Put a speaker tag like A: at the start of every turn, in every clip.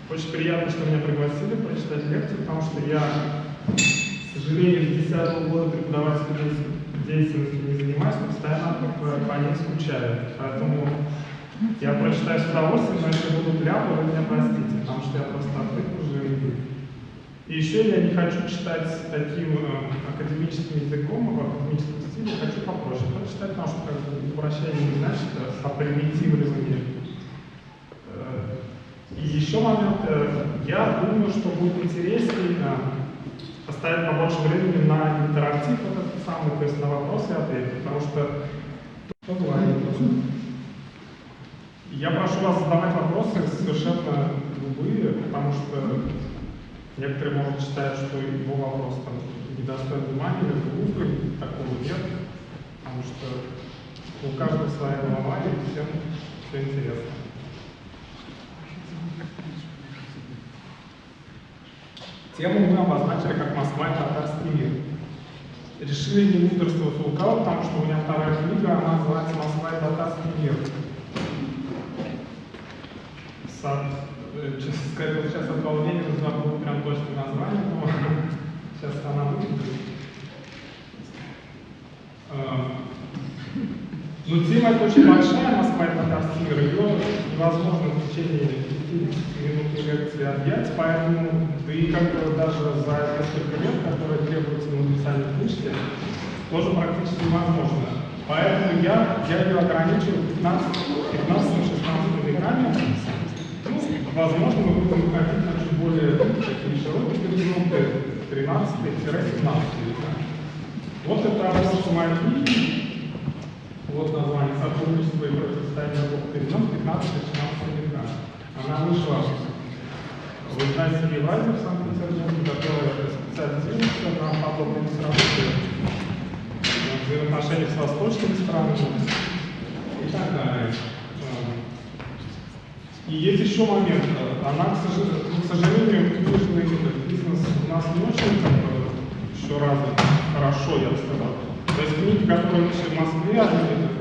A: Очень приятно, что меня пригласили прочитать лекцию, потому что я, к сожалению, с 2010 года преподавательской деятельностью не занимаюсь, но постоянно по ней скучаю. Поэтому я прочитаю с удовольствием, но если будут ляпы, вы меня простите, потому что я просто отвык уже. И еще я не хочу читать таким академическим языком, в академическом стиле, хочу попроще прочитать, потому что как бы обращение не значит опримитивливание. И еще момент, я думаю, что будет интереснее поставить побольше времени на интерактив, этот самый, то есть на вопросы и ответы, потому что я прошу вас задавать вопросы совершенно любые, потому что некоторые могут считать, что его вопрос там недостоин внимания или глупый, такого нет, потому что у каждого своя голова и всем все интересно. Тему мы обозначили как «Москва и татарский мир». Решили не мудрствовать лукаво, потому что у меня вторая книга, она называется «Москва и татарский мир». Сейчас от волнения забыл прям точное название, но сейчас она выглядит. Но тема эта очень большая, «Москва и татарский мир», ее невозможно в течение 50 минут лекции объять, поэтому и как бы даже за несколько лет, которые требуются на написание книжки, тоже практически невозможно. Поэтому я ее ограничил 15-16 веками. Возможно, мы будем выходить на чуть более такие широкие горизонты 13-17 века. Вот это обложка моей книги. Вот название «Сотрудничество и противостояние двух перемен» 15-16 века. Она вышла в издательстве «Евразия» в Санкт-Петербурге, которая специализируется на подобной литературе, взаимоотношениях с восточными странами и так далее. И есть еще момент. Она, к сожалению, книжный бизнес у нас не очень еще развит хорошо, я бы сказал. То есть книги, которые вышли в Москве, они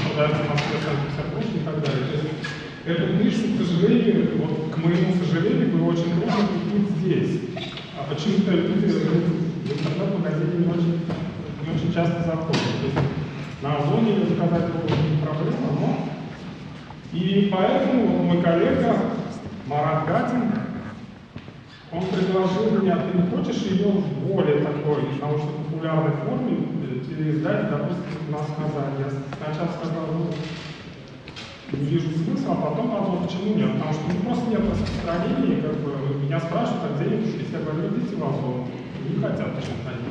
A: продаются в Москве, Санкт-Петербурге и так далее. То есть эту книжку, к сожалению, вот, к моему сожалению, было очень трудно купить здесь. А почему-то люди в интернет-магазине не очень часто заходят. То есть на Озоне ее заказать было не проблема, но... И поэтому мой коллега Марат Гатин, он предложил мне: ты не хочешь ее в более такой научно-популярной форме переиздать, допустим, у нас в Казани. Я сначала сказал, не вижу смысла, а потом подумал, почему нет. Потому что просто нет распространения, как бы меня спрашивают, а где идите? Я говорю, идите в Озон. Не хотят почему-то они.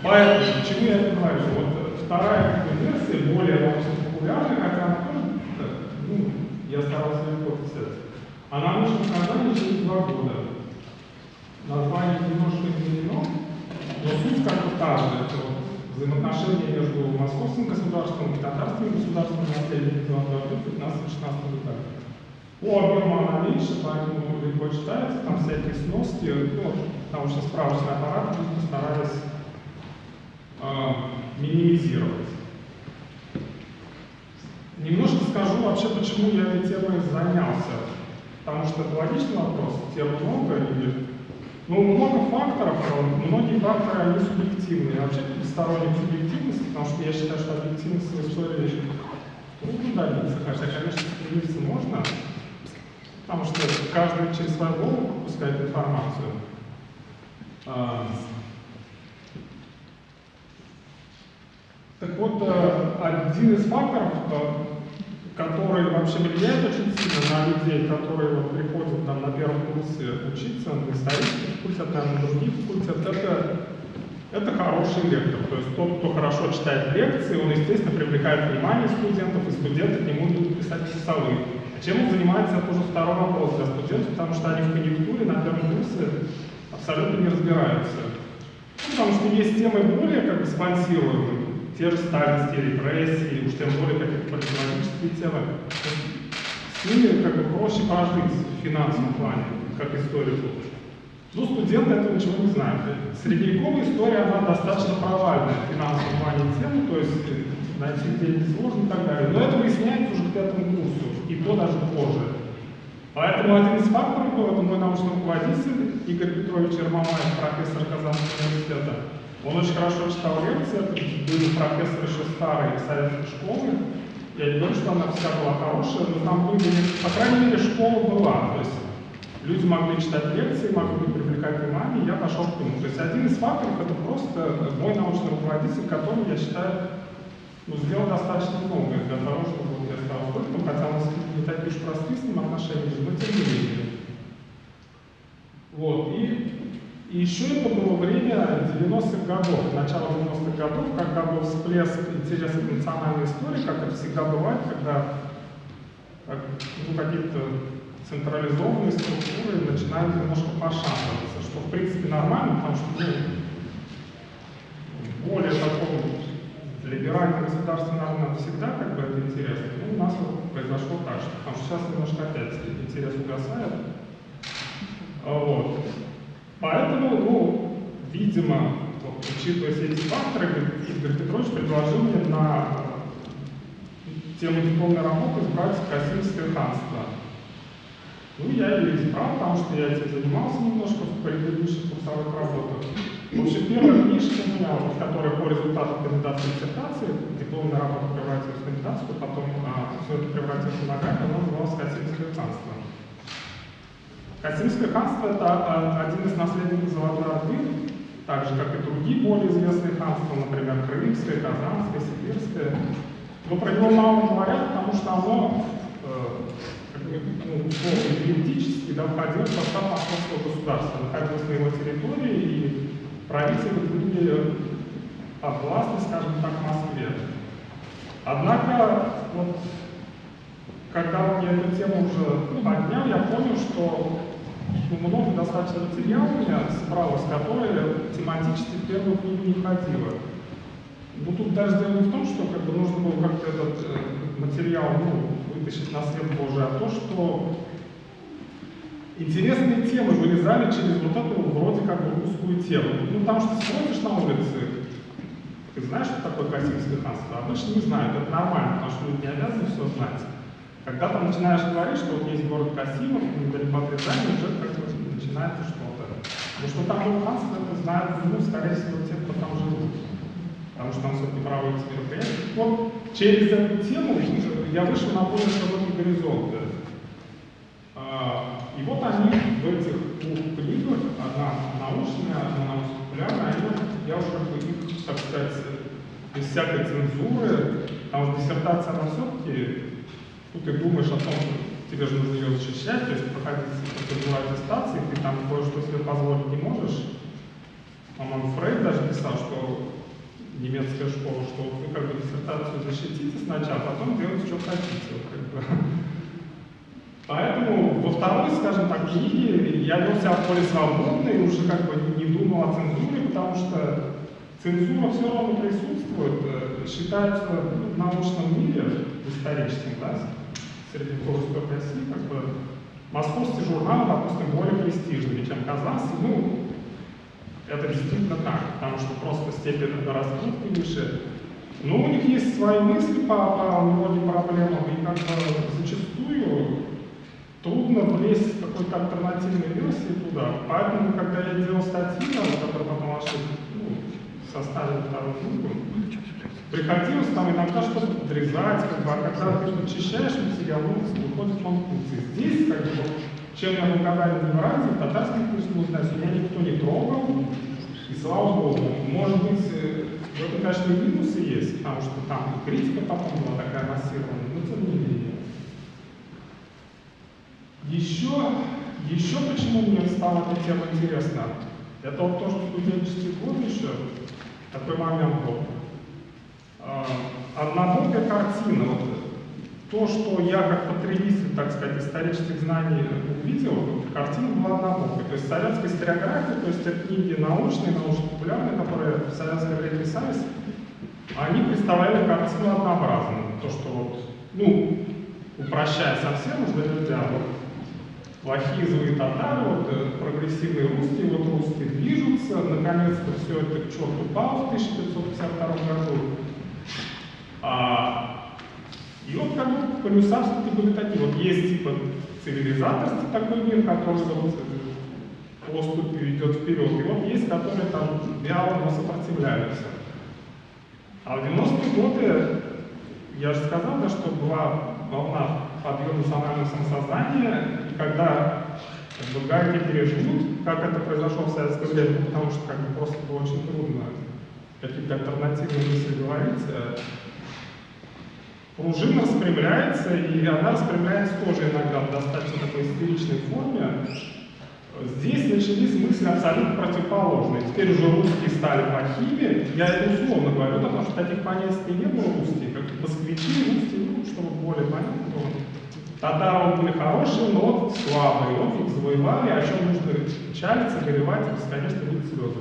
A: Поэтому, почему я это говорю? Вот вторая версия, более научно-популярная, хотя она тоже, я старался легко писать. Она вышла в Казани через 2 года. Название немножко изменено, но суть как бы та же. Это вот взаимоотношения между московским государством и татарским государством в последние 15-16 века. По объему она меньше, поэтому легко читается, там всякие сноски, научно-справочный аппарат мы постарались минимизировать. Немножко скажу вообще, почему я этой темой занялся. Потому что это логичный вопрос, тем много много факторов, многие факторы, они субъективные. Я вообще сторонник субъективности, потому что я считаю, что объективность в истории трудно добиться, хотя, конечно, стремиться можно, потому что каждый через свою голову пропускает информацию. Так вот, один из факторов, который вообще влияет очень сильно на людей, которые вот приходят там на первом курсе учиться, на исторический факультет, на других факультетах, это хороший лектор. То есть тот, кто хорошо читает лекции, он, естественно, привлекает внимание студентов, и студенты к нему будут писать часовые. А чем он занимается, это уже второй вопрос для студентов, потому что они в конъюнктуре на первом курсе абсолютно не разбираются. Потому что есть темы более как бы спонсируемые, те же сталинские репрессии, уж тем более какие-то политологические темы. С ними как бы проще прожить в финансовом плане, как историку. Но студенты этого ничего не знают. Средневековая история, она достаточно провальная в финансовом плане тему, то есть найти деньги сложно и так далее. Но это выясняется уже к 5-му курсу, и то даже позже. Поэтому один из факторов был, это мой научный руководитель Игорь Петрович Ермолаев, профессор Казанского университета. Он очень хорошо читал лекции, это был профессор еще старой советской школы. Я не говорю, что она вся была хорошая, но там были, по крайней мере, школа была. То есть люди могли читать лекции, могли привлекать внимание, и я пошел к нему. То есть один из факторов это просто мой научный руководитель, который, я считаю, сделал достаточно многое для того, чтобы я стал доктором, хотя у нас не такие уж простые с ним отношения, но тем не менее. Вот. И еще это было время 90-х годов, начало 90-х годов, когда был всплеск интереса к национальной истории, как это всегда бывает, когда какие-то централизованные структуры начинают немножко пошатываться, что в принципе нормально, потому что более такого либерального государства, наверное, всегда как бы это интересно. Но у нас вот произошло так, что, потому что сейчас немножко опять интерес угасает. Вот. Поэтому, видимо, вот, учитывая все эти факторы, Игорь Петрович предложил мне на тему дипломной работы избрать Касимское ханство. Ну, я ее избрал, потому что я этим занимался немножко в предыдущих курсовых работах. В общем, первая книжка у меня, в которой по результату кандидатской диссертации, дипломная работа превратилась в кандидатскую, потом все это превратилось в монографию, она называлась «Касимское ханство». Касимское ханство – это один из наследников Золотой Орды, так же, как и другие более известные ханства, например, Крымское, Казанское, Сибирское. Но про него мало говорят, потому что оно юридически входило в состав московского государства, находилось на его территории, и правители были подвластны, скажем так, Москве. Однако, вот, когда он мне эту тему уже поднял, я понял, что много достаточно материалов у меня собралось, которые тематически в первую книгу не входило. Ну, тут даже дело не в том, что как бы, нужно было как-то этот материал вытащить на свет Божий, а то, что интересные темы вылезали через вот эту вроде как бы узкую тему. Ну, потому что смотришь на улице, ты знаешь, что такое Касимское ханство? Обычно не знают, это нормально, потому что люди не обязаны все знать. Когда ты начинаешь говорить, что вот есть город Касимов, недалеко от Рязани, уже как бы начинается что-то. Потому что там было ханство, это знают, скорее всего, те, кто там живут. Потому что там все-таки проводятся мероприятия. Вот через эту тему я вышел на более широкий горизонт. И вот они в этих двух книгах, одна научная, одна научно-популярная, я уже как бы их, так сказать, без всякой цензуры, потому что диссертация, она все-таки, тут ты думаешь о том, что тебе же нужно ее защищать, то есть проходить процедуру аттестации, ты там кое-что себе позволить не можешь. По-моему, Фрейд даже писал, что немецкая школа, что вы как бы диссертацию защитите сначала, а потом делайте, что хотите. Вот, как бы. Поэтому во второй, скажем так, книге я вел себя более свободно и уже как бы не думал о цензуре, потому что цензура все равно присутствует, считается в научном мире, историческим, да, средневековой России, как бы московский журнал, допустим, более престижный, чем казанский. Ну, это действительно так, потому что просто степень раскрутки выше. Но у них есть свои мысли по многим проблемам, и как бы зачастую трудно влезть в какой-то альтернативной версии туда. Поэтому, когда я делал статьи, которые потом составили вторую книгу, приходилось там иногда что-то подрезать, как бы, а когда ты очищаешь материал, выходит он путь. Здесь, как бы, чем я благодарен Евразии, татарских книжных издательств меня никто не трогал, и слава Богу. Может быть, в этом, конечно, и минусы есть, потому что там и критика потом была такая массированная, но тем не менее. Еще почему мне стала эта тема интересна, это вот тоже студенческий год еще, такой момент был. Однобокая картина, вот, то, что я как потребитель, так сказать, исторических знаний увидел, картина была однобокой. То есть советская историография, то есть это книги научные, научно-популярные, которые в советское время писались, они представляли картину однообразную. То, что вот, ну, упрощая совсем уж для людей, вот, плохие злые татары, вот, прогрессивные русские, вот русские движутся, наконец-то все это к черту упало в 1552 году. И вот как бы полюса все-таки были такие, вот есть типа цивилизаторский такой мир, который вот поступью идет вперед, и вот есть, которые там вяло, но сопротивляются. А в 90-е годы, я же сказал, да, что была волна подъема национального самосознания, и когда как бы, гайки переживут, как это произошло в советское время, потому что как бы, просто было очень трудно какие-то альтернативные мысли говорить, пружина распрямляется, и она распрямляется тоже иногда в достаточно такой истеричной форме. Здесь начались мысли абсолютно противоположные. Теперь уже русские стали плохими. Я это условно говорю, потому что таких понятий не было русских, как москвичи, русские, ну, чтобы более понятно было. Татары были хорошие, но вот слабые, вот их завоевали, о чем нужно печалиться, горевать и бесконечно лить слезы.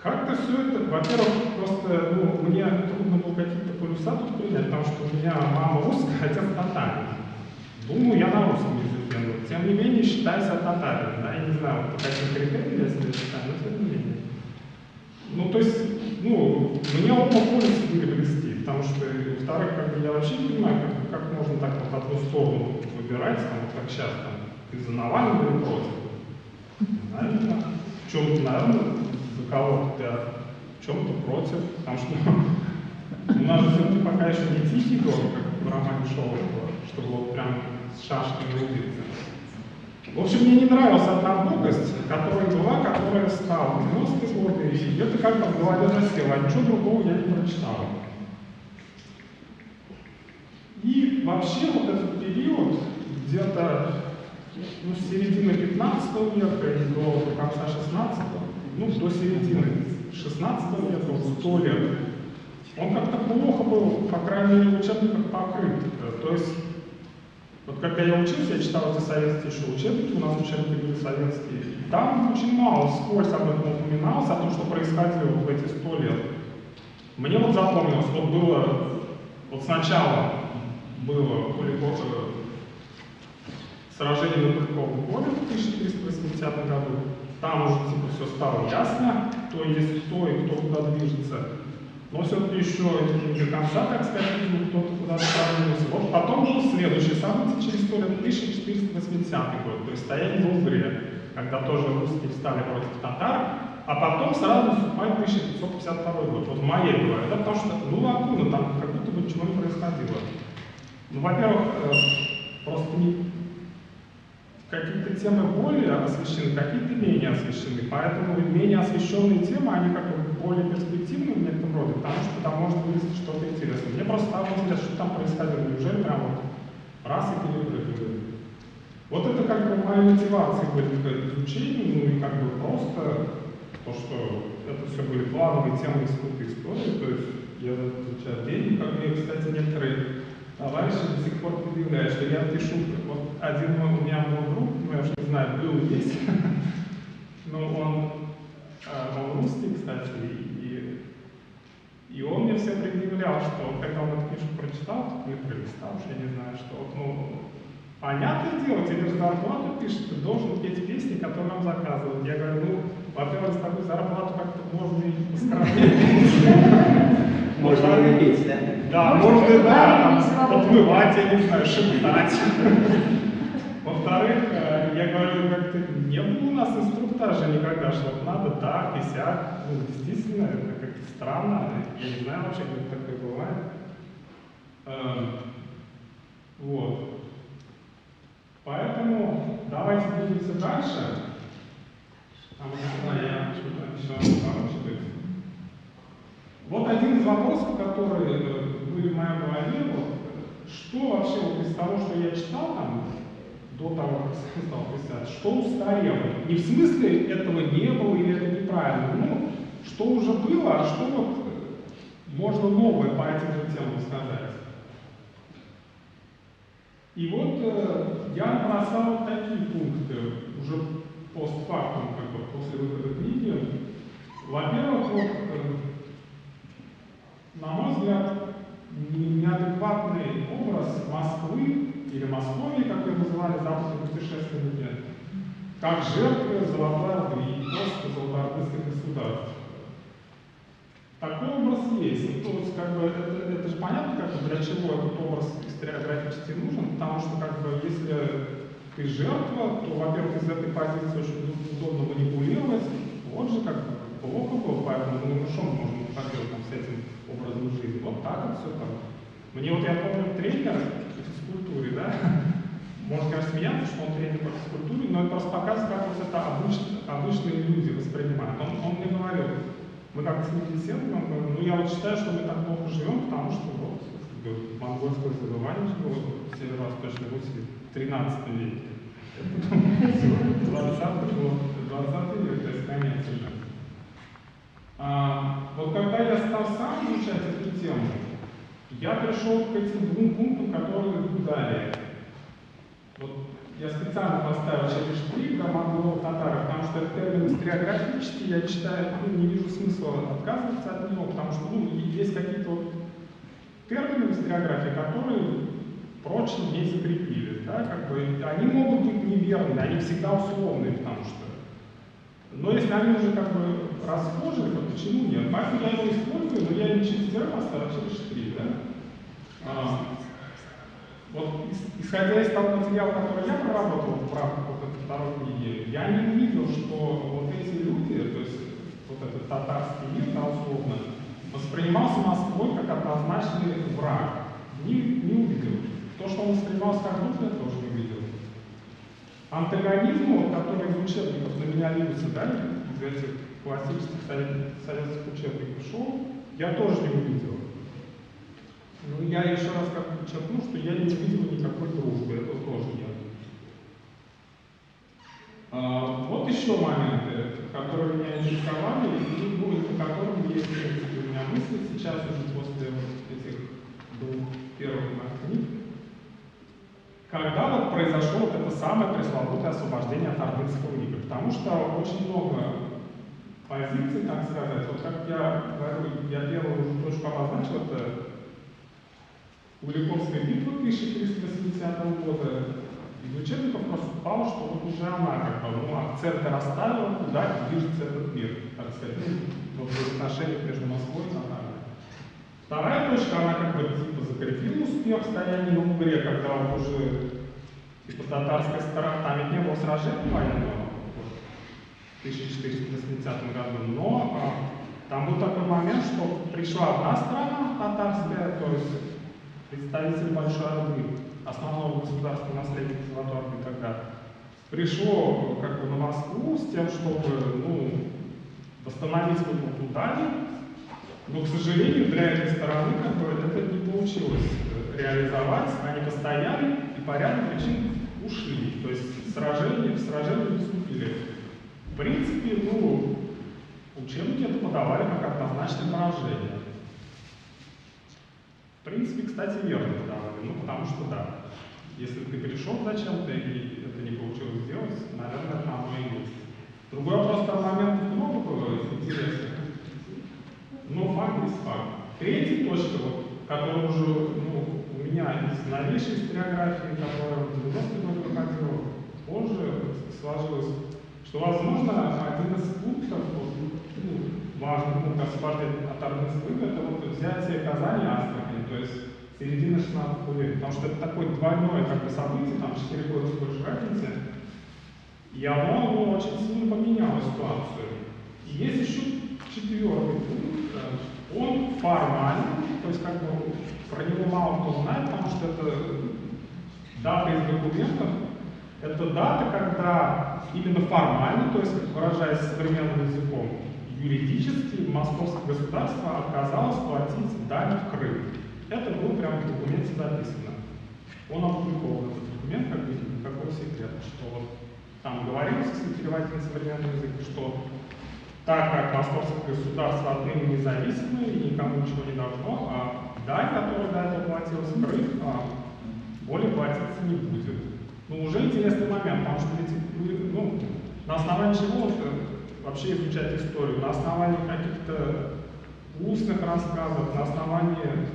A: Как-то все это, во-первых, просто, ну, мне трудно было какие-то полюса тут принять, потому что у меня мама русская, отец татарин. Думаю, я на русском языке, но тем не менее считаю себя татарином, да, я не знаю, по каким критериям я себя считаю, но тем не менее. Ну, то есть, ну, мне оба полюса были близки, потому что, во-вторых, как бы я вообще не понимаю, как можно так вот одну сторону выбирать, там, вот как сейчас, там, ты за Навального или против. Наверное, в чем-то, наверное, за кого-то ты, в чем-то против, потому что у нас же все-таки пока еще не тихий город, как в романе Шолохова, чтобы вот прям с шашками убиться. В общем, мне не нравилась однобокость, которая была, которая стала в 90-е годы, и это как-то в голове засело, а ничего другого я не прочитал. И вообще вот этот период, где-то ну, с середины 15 века и до конца 16-го, ну, до середины 16 века, вот 100 лет, он как-то плохо был, по крайней мере, в учебниках покрыт. То есть, вот когда я учился, я читал эти советские еще учебники, у нас учебники были советские, и там очень мало вскользь об этом упоминалось, о том, что происходило в эти 100 лет. Мне вот запомнилось, вот было, вот сначала было сражение на Куликовом поле в 1380 году, там уже типа все стало ясно, кто есть кто и кто куда движется. Но все-таки еще не до конца, так сказать, кто-то куда-то продвинулся. Вот потом было следующее событие через 100 лет, 1480 год, то есть стояние в Угре, когда тоже русские встали против татар, а потом сразу наступает 1552 год. Вот в моей голове, да, потому что, ну лакуна, там как будто бы ничего не происходило. Ну, во-первых, просто какие-то темы более освещены, какие-то менее освещены, поэтому менее освещенные темы, они как бы более перспективны в некотором роде, потому что там может вылезти что-то интересное. Мне просто стало интересно, что там происходило, неужели прям вот раз и перепрыгнули. Вот это как бы моя мотивация были к изучению, ну и как бы просто то, что это все были плановые темы института истории, то есть я изучаю деньги, как мне, кстати, некоторые товарищи до сих пор предъявляют, что я пишу, вот один у меня был друг, ну я уж не знаю, был здесь, но он русский, кстати, и он мне все предъявлял, что когда он эту книжку прочитал, или пролистал, уж я не знаю, что вот, ну, понятное дело, тебе же зарплату пишет, ты должен петь песни, которые нам заказывают. Я говорю, ну, во-первых, с такой зарплату как-то можно и поскромнее.
B: Можно и петь, да?
A: Да, можно, да, подмывать, я не знаю, шептать. Во-вторых, я говорю, как-то не было у нас инструктажа никогда, что вот надо так и сяк. Ну, действительно, это как-то странно. Я не знаю вообще, как такое бывает. Вот. Поэтому давайте двигаться дальше. Потому что я что-то начинаю научить. Вот один из вопросов, которые были в моей голове, вот, что вообще вот из того, что я читал там, до того, как я стал писать, что устарело? Не в смысле этого не было или это неправильно, ну, что уже было, а что вот можно новое по этим же темам сказать. И вот я набросал вот такие пункты, уже постфактум, как бы после выхода книги. Во-первых, вот, на мой взгляд, неадекватный образ Москвы или Московии, как ее называли западные путешественники, как жертвы Золотой Орды и просто золотоордынских государств. Такой образ есть. Ну, то есть, как бы, это же понятно, как бы, для чего этот образ историографически нужен, потому что, как бы, если ты жертва, то, во-первых, из этой позиции очень удобно манипулировать. Вот же как бы плохо было, поэтому ну что мы можем поделать там, с этим образом жизни? Вот так вот все так. Мне вот, я помню, тренер по физкультуре, да, можно, конечно, смеяться, что он тренер по физкультуре, но это просто показывает, как вот это обычные люди воспринимают. Он мне говорил, мы как-то с ним беседуем, он говорит, ну я вот считаю, что мы так плохо живем, потому что вот монгольское забывание было в Северо-Восточной Руси в 13 веке. 20 век, то есть конец уже. Вот когда я стал сам изучать эту тему, я пришел к этим двум пунктам, которые идут далее. Вот я специально поставил через три про монголо-татаров, потому что этот термин историографический, я считаю, не вижу смысла отказываться от него, потому что есть какие-то вот термины в историографии, которые прочно не закрепились. Да, как бы, они могут быть неверны, они всегда условные, потому что. Но если они уже как бы расхожи, то почему нет? Поэтому я его использую, но я не через термин поставил, а через три. Да? Вот исходя из того материала, который я проработал в рамках вот этой второй книги, я не увидел, что вот эти люди, то есть вот этот татарский мир, да, условно, воспринимался Москвой как однозначный враг. Не увидел. То, что он воспринимался как друг, я тоже не увидел. Антагонизму, который из учебников на меня льются, да, из этих классических советских учебников шел, я тоже не увидел. Ну, я еще раз как подчеркну, что я не увидел никакой дружбы, это тоже нет. Вот еще моменты, которые меня интересовали, и по которым есть у меня мысли сейчас уже после вот этих двух первых моих книг. Когда вот произошло вот это самое пресловутое освобождение от ордынского ига, потому что очень много позиций, так сказать, вот как я говорю, я первую уже точку обозначил, это Куликовская битва 1380 года, из учебников проступало, что вот уже она как бы, акценты расставила, куда движется этот мир, так сказать, вот в отношениях между Москвой и Татарами. Вторая точка, она как бы типа закрепила успех стояния на Угре, когда вот уже типа татарская сторона, там ведь не было сражения военного в 1480 году, но там был такой момент, что пришла одна страна татарская, то есть представитель Большой Орды, основного государства, наследника Золотой Орды тогда, пришло как бы на Москву с тем, чтобы восстановить выплату дани, но, к сожалению, для этой стороны как бы, это не получилось реализовать, они постояли и по ряду причин ушли, то есть в сражении не вступили. В принципе, учебники это подавали как однозначное поражение. В принципе, кстати, верно подавали, потому что да, если ты пришел зачем-то и это не получилось сделать, наверное, это оно и есть. Другой вопрос, там моментов много было интересных, но факт есть факт. Третья точка, которая уже у меня из новейшей историографии, которая в 90-е годы выходила, позже сложилось, что, возможно, один из пунктов, важный пункт освобождения от ордынского ига, это вот взятие Казани и Астрахани, то есть середина 16 века, потому что это такое двойное как бы событие, там 4 года с большей разницы, и оно очень сильно поменяло ситуацию. И есть еще четвертый пункт, он формальный, то есть как бы про него мало кто знает, потому что это дата из документов, это дата, когда именно формально, то есть выражаясь современным языком, юридически московское государство отказалось платить дань в Крым. Это было прямо в документе записано. Он опубликован, этот документ, как бы никакого секрета, что вот там говорилось, если переводить на современный язык, что так как московское государство отныне независимое и никому ничего не должно, а дань, которая до этого платилась в Крым, более платиться не будет. Уже интересный момент, потому что ведь, на основании чего вообще изучать историю? На основании каких-то устных рассказов, на основании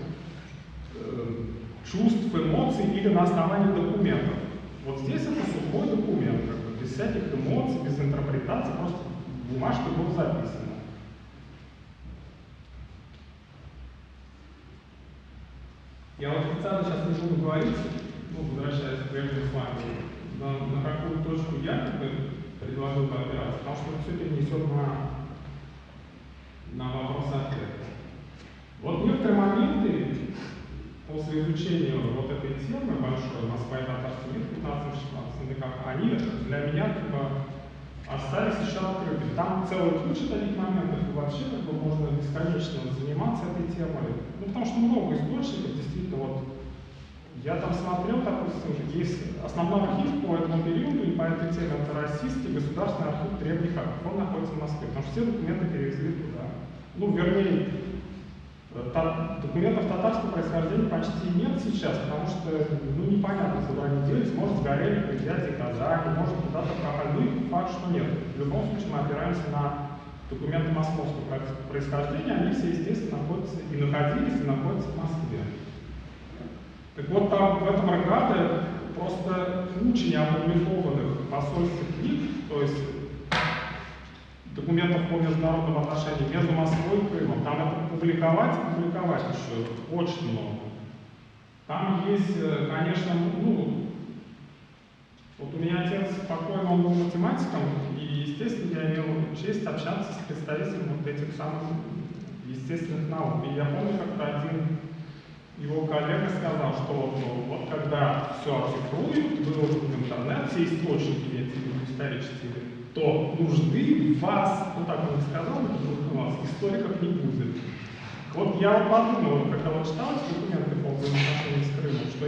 A: чувств, эмоций или на основании документов. Вот здесь это сухой документ, как бы, без всяких эмоций, без интерпретации, просто бумажка было записано. Я вот специально сейчас не буду говорить, ну, возвращаясь к прежнему слайду, на какую точку я как бы предложил бы опираться, потому что все перенесет на вопрос-ответ. Вот некоторые моменты после изучения вот этой темы большой, Москва и татарский мир в 15-16 веках, они для меня как бы остались еще открыты. Там целая куча таких моментов, и вообще как бы можно бесконечно заниматься этой темой. Ну, потому что много источников, действительно, вот я там смотрел, допустим, есть основной архив по этому периоду, и по этой теме это Российский государственный архив древних актов. Он находится в Москве, потому что все документы перевезли туда. Ну, вернее, документов татарского происхождения почти нет сейчас, потому что, ну, непонятно, куда они делись, может, сгорели при взятии Казани, может, куда-то пропали. Ну, факт, что нет. В любом случае, мы опираемся на документы московского происхождения, они все, естественно, находятся и находились, и находятся в Москве. Так вот, там, в этом РГАДе просто куча неопубликованных посольских книг, то есть документов по международным отношениям между Москвой и Крымом. Там это публиковать еще очень много. Там есть, конечно, ну, вот у меня отец покойный, он был математиком, и, естественно, я имел честь общаться с представителями вот этих самых естественных наук. И я помню, как-то один его коллега сказал, что вот когда все оцифруют, выложат в интернет, все источники эти исторические, то нужды в вас, ну так он и сказал, у вас историков не будет. Вот я вот подумал, когда вот читал эти документы по взаимоотношениям с Крымом, что,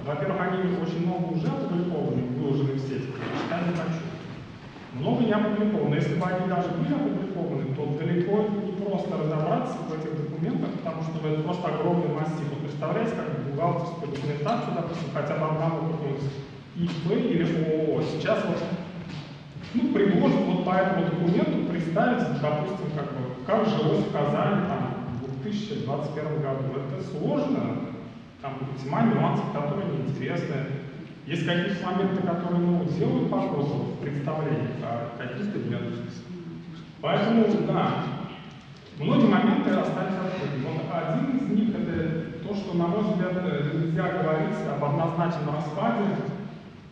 A: во-первых, они очень много уже опубликованы, выложены в сеть, читать не хочу. Много не опубликовано. Если бы они даже были опубликованы, то далеко не просто разобраться в этих документах, потому что это просто огромный массив. Вот представляете, как бухгалтерскую документацию, допустим, хотя бы одного какого-нибудь ИП или ООО. Сейчас вот, ну, предложат вот по этому документу представить, допустим, как жилось в Казани там, в 2021 году. Это сложно, там тьма нюансов, которые неинтересны. Есть какие-то моменты, которые, ну, делают похоже в представлениях, а какие-то нет. Поэтому, да, многие моменты остались открытыми. Вот один из них — это то, что, на мой взгляд, нельзя говорить об однозначном распаде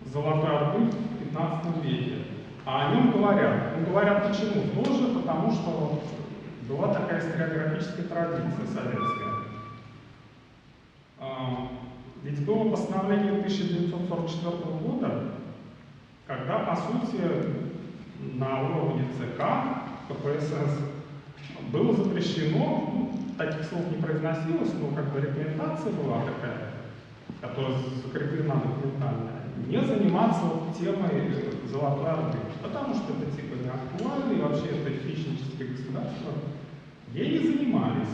A: Золотой Орды в 15 веке. А о нем говорят. Ну, говорят почему? Тоже потому, что была такая историографическая традиция советская. Ведь было постановление 1944 года, когда, по сути, на уровне ЦК, КПСС, было запрещено, ну, таких слов не произносилось, но как бы рекомендация была такая, которая закреплена документально, не заниматься вот темой Золотой Орды, потому что это типа не актуально, и вообще это хищническое государство. Ей не занимались.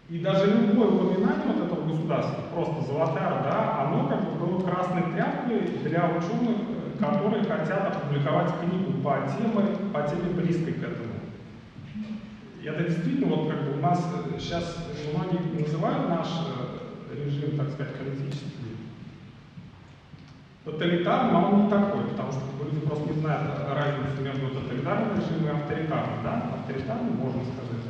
A: И даже любое упоминание вот этого государства, просто Золотая Орда, оно как бы было красной тряпкой для ученых, которые хотят опубликовать книгу по теме близкой к этому. И это действительно, вот как бы у нас сейчас многие называют наш режим, так сказать, политический тоталитарным, а он не такой, потому что люди просто не знают разницу между тоталитарным режимом и авторитарным, да? Авторитарным, можно сказать.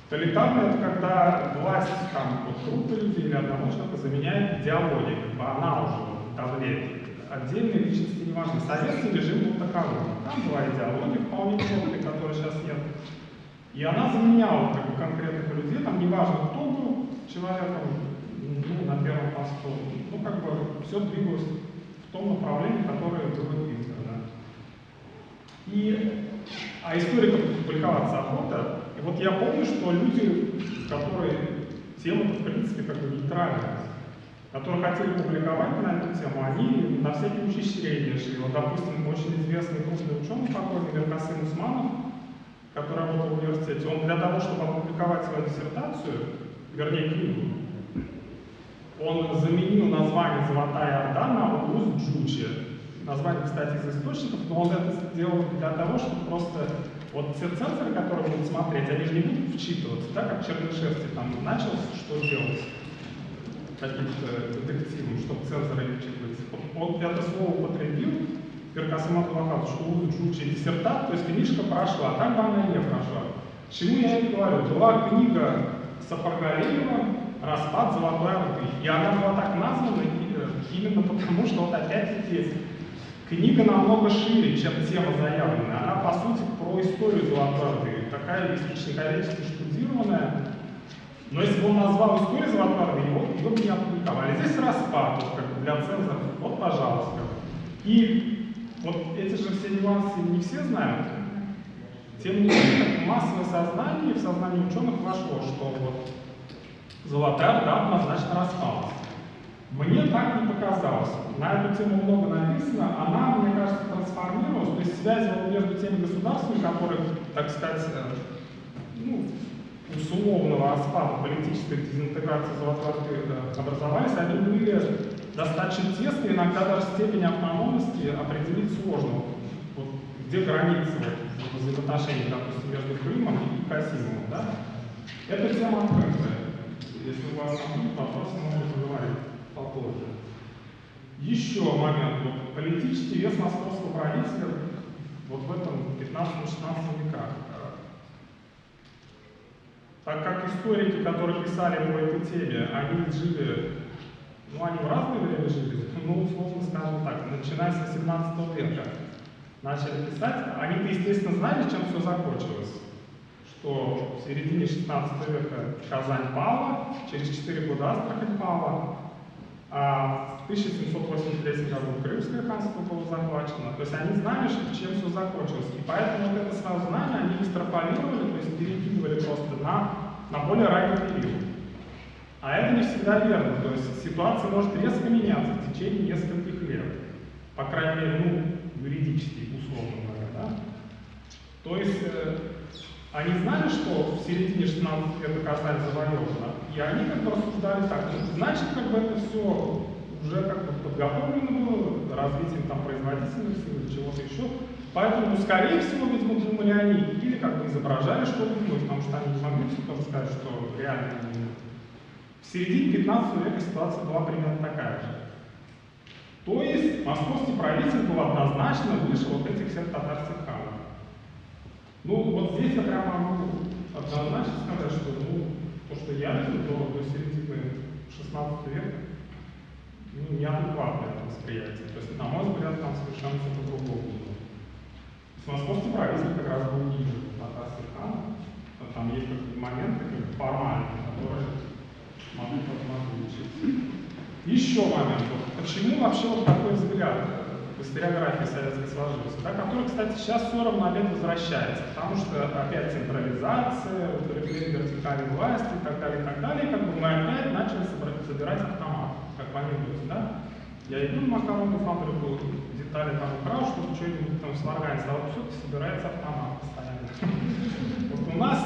A: Тоталитарно — это когда власть там вот, группы людей или одного человека заменяет идеологией, как бы она уже давлеет. Отдельные личности не важны. Советский режим был таковым. Там была идеология вполне четкая, которой сейчас нет. И она заменяла как бы, конкретных людей, там не важно, кто был человеком, ну, на первом посту. Ну, как бы все двигалось в том направлении, которое было избрано. А историкам публиковаться охота. И вот я помню, что люди, которые тема-то, в принципе, как бы нейтральная, которые хотели публиковать на эту тему, они на всякие учреждения шли. Вот, допустим, очень известный крупный ученый покойный Миркасым Усманов, который работал в университете, он для того, чтобы опубликовать свою диссертацию, вернее, книгу, он заменил название «Золотая Орда» на «Улус-Джучи». Название, кстати, из источников, но он это сделал для того, чтобы просто вот те цензоры, которые будут смотреть, они же не будут вчитываться, да, как Чернышевский там начал что делать каким-то детективом, чтобы цензоры не вчитывались. Он это слово употребил, Миркасым Абдулахович, что «Улус-Джучи» диссертат, то есть книжка прошла, так бы она и не прошла. Чему я и говорю, была книга Сафаргалеева распад Золотой Орды. И она была так названа именно потому, что вот опять-таки книга намного шире, чем тема заявленная. Она, по сути, про историю Золотой Орды. Такая исторически штудированная. Но если бы он назвал историю Золотой Орды, его бы не опубликовали. Здесь распад, вот, как бы для цензора. Вот, пожалуйста. И вот эти же все нюансы не все знают. Тем не менее, массовое сознание, в сознание ученых вошло, что вот Золотая Орда однозначно распалась. Мне так не показалось. На эту тему много написано. Она, мне кажется, трансформировалась. То есть связь вот между теми государствами, которые, так сказать, с условного распада политической дезинтеграции Золотой Орды образовались, они были достаточно тесные, иногда даже степень автономности определить сложно. Вот, где границы вот, взаимоотношений, допустим, между Крымом и Касимовым. Да? Эта тема открытая. Если у вас будут вопросы, можно поговорить попозже. Еще момент. Вот, политический вес московского правителя вот в этом 15-16 веках. Так как историки, которые писали по этой теме, они жили, они в разное время жили, условно скажем так, начиная с 18 века начали писать, они-то, естественно, знали, чем все закончилось. Что в середине 16 века Казань пала, через 4 года Астрахань пала, а в 1783 году Крымское ханство было захвачено. То есть они знали, чем все закончилось. И поэтому вот это свое знание они экстраполировали, то есть перекидывали просто на более ранний период. А это не всегда верно. То есть ситуация может резко меняться в течение нескольких лет. По крайней мере, юридически, условно говоря. Да? То есть они знали, что в середине 16 века Казань завоевана, и они как бы рассуждали так, значит, как бы это все уже как бы подготовлено было, развитием там производительности или чего-то еще. Поэтому, скорее всего, видимо, думали они, или как бы изображали что-то, потому что они не могли все тоже сказать, что реально в середине 15 века ситуация была примерно такая же. То есть московский правитель был однозначно выше вот этих всех татарских ханов. Вот здесь я прямо могу однозначно сказать, что то, что я вижу до середины 16 века, неадекватное это восприятие. То есть, на мой взгляд, там совершенно все по-другому было. Московский правитель как раз был ниже татарских ханов. Там есть моменты формальные, которые могут отличиться. Еще момент. Почему вообще вот такой взгляд в историографии советской сложился, да, который, кстати, сейчас все равно опять возвращается, потому что опять централизация, утверждение вертикали власти и так далее, как бы мы опять начали собирать автомат, как в анекдоте, да? Я иду на макаронную фабрику, детали там украл, чтобы что-нибудь там сварганить, а вот все собирается автомат постоянно. Вот у нас,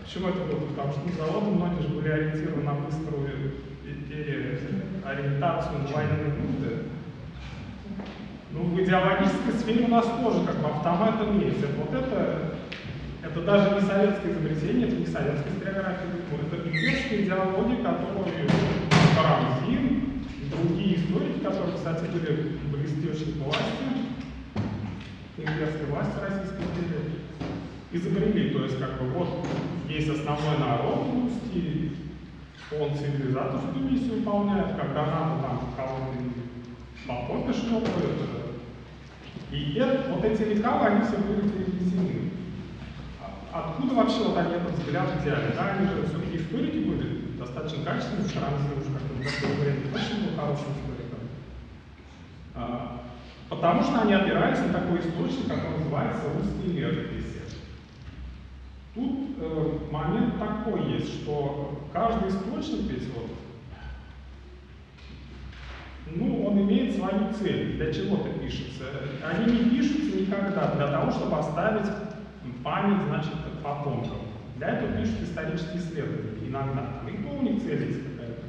A: почему это было? Потому что заводы многие же были ориентированы на быструю ориентацию на военные нужды. В идеологической сфере у нас тоже как бы автомат имеется. Вот это даже не советское изобретение, это не советская историография, это имперская идеология, которую Карамзин и другие историки, которые, кстати, были близки очень к власти, имперской власти Российской империи, изобрели. То есть, как бы, вот есть основной народ русский, он цивилизаторскую миссию выполняет, когда надо там кого-то по попе шлепают. И вот эти лекала, они все были перевезены. Откуда вообще вот они этот взгляд взяли? Да, они же все-таки историки были достаточно качественные, Карамзин уже как-то в такое время очень был хорошим историком. Потому что они опирались на такой источник, который называется «Русские летописи». Тут момент такой есть, что каждый источник ведь он имеет свою цель, для чего-то пишется. Они не пишутся никогда для того, чтобы оставить память, значит, потомкам. Для этого пишут исторические исследования иногда. И то у них цель есть какая-то.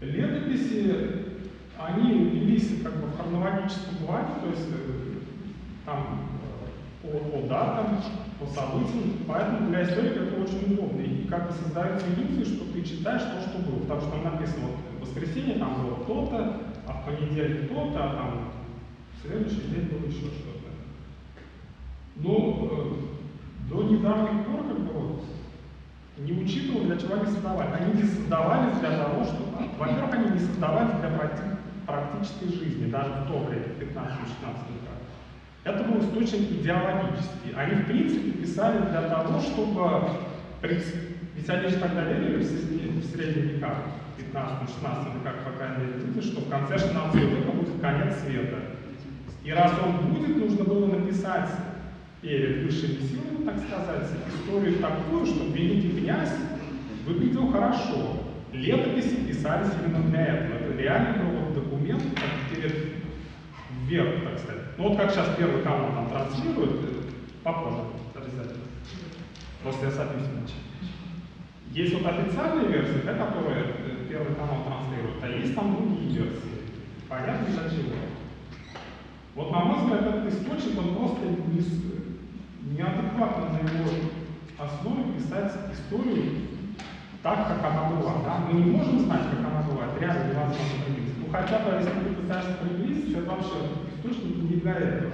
A: Летописи, они велись как бы в хронологическом плане, то есть там по датам, по событиям, поэтому для историка это очень удобно. И как бы создается иллюзия, что ты читаешь то, что было. Потому что там написано, в воскресенье там было то-то, а в понедельник то-то, а там в следующий день было еще что-то. Но до недавних пор, как бы не учитывал, для чего они создавали. Они не создавались для того, чтобы... Во-первых, они не создавались для практической жизни, даже в то время, в 15-16 веках. Это был источник идеологический. Они, в принципе, писали для того, чтобы... Ведь они же тогда верили в средние века, в 15-16 веках, по крайней мере, что в конце 16 века будет конец света. И раз он будет, нужно было написать перед высшими силами, так сказать, историю такую, чтобы великий князь выглядел хорошо. Летописи писались именно для этого. Это реально был вот документ, как перед вверх, так сказать. Ну вот как сейчас Первый канал нам транслирует, попозже обязательно, после особенностей. Есть вот официальная версия, да, которую Первый канал транслирует, а есть там другие версии. Понятно, для чего? Вот, на мой взгляд, этот источник, он просто неадекватно на его основе писать историю так, как она была. Да? Мы не можем знать, как она была, это реально невозможно приблизить. Ну хотя бы, если ты пытаешься приблизить, это вообще источник не для этого.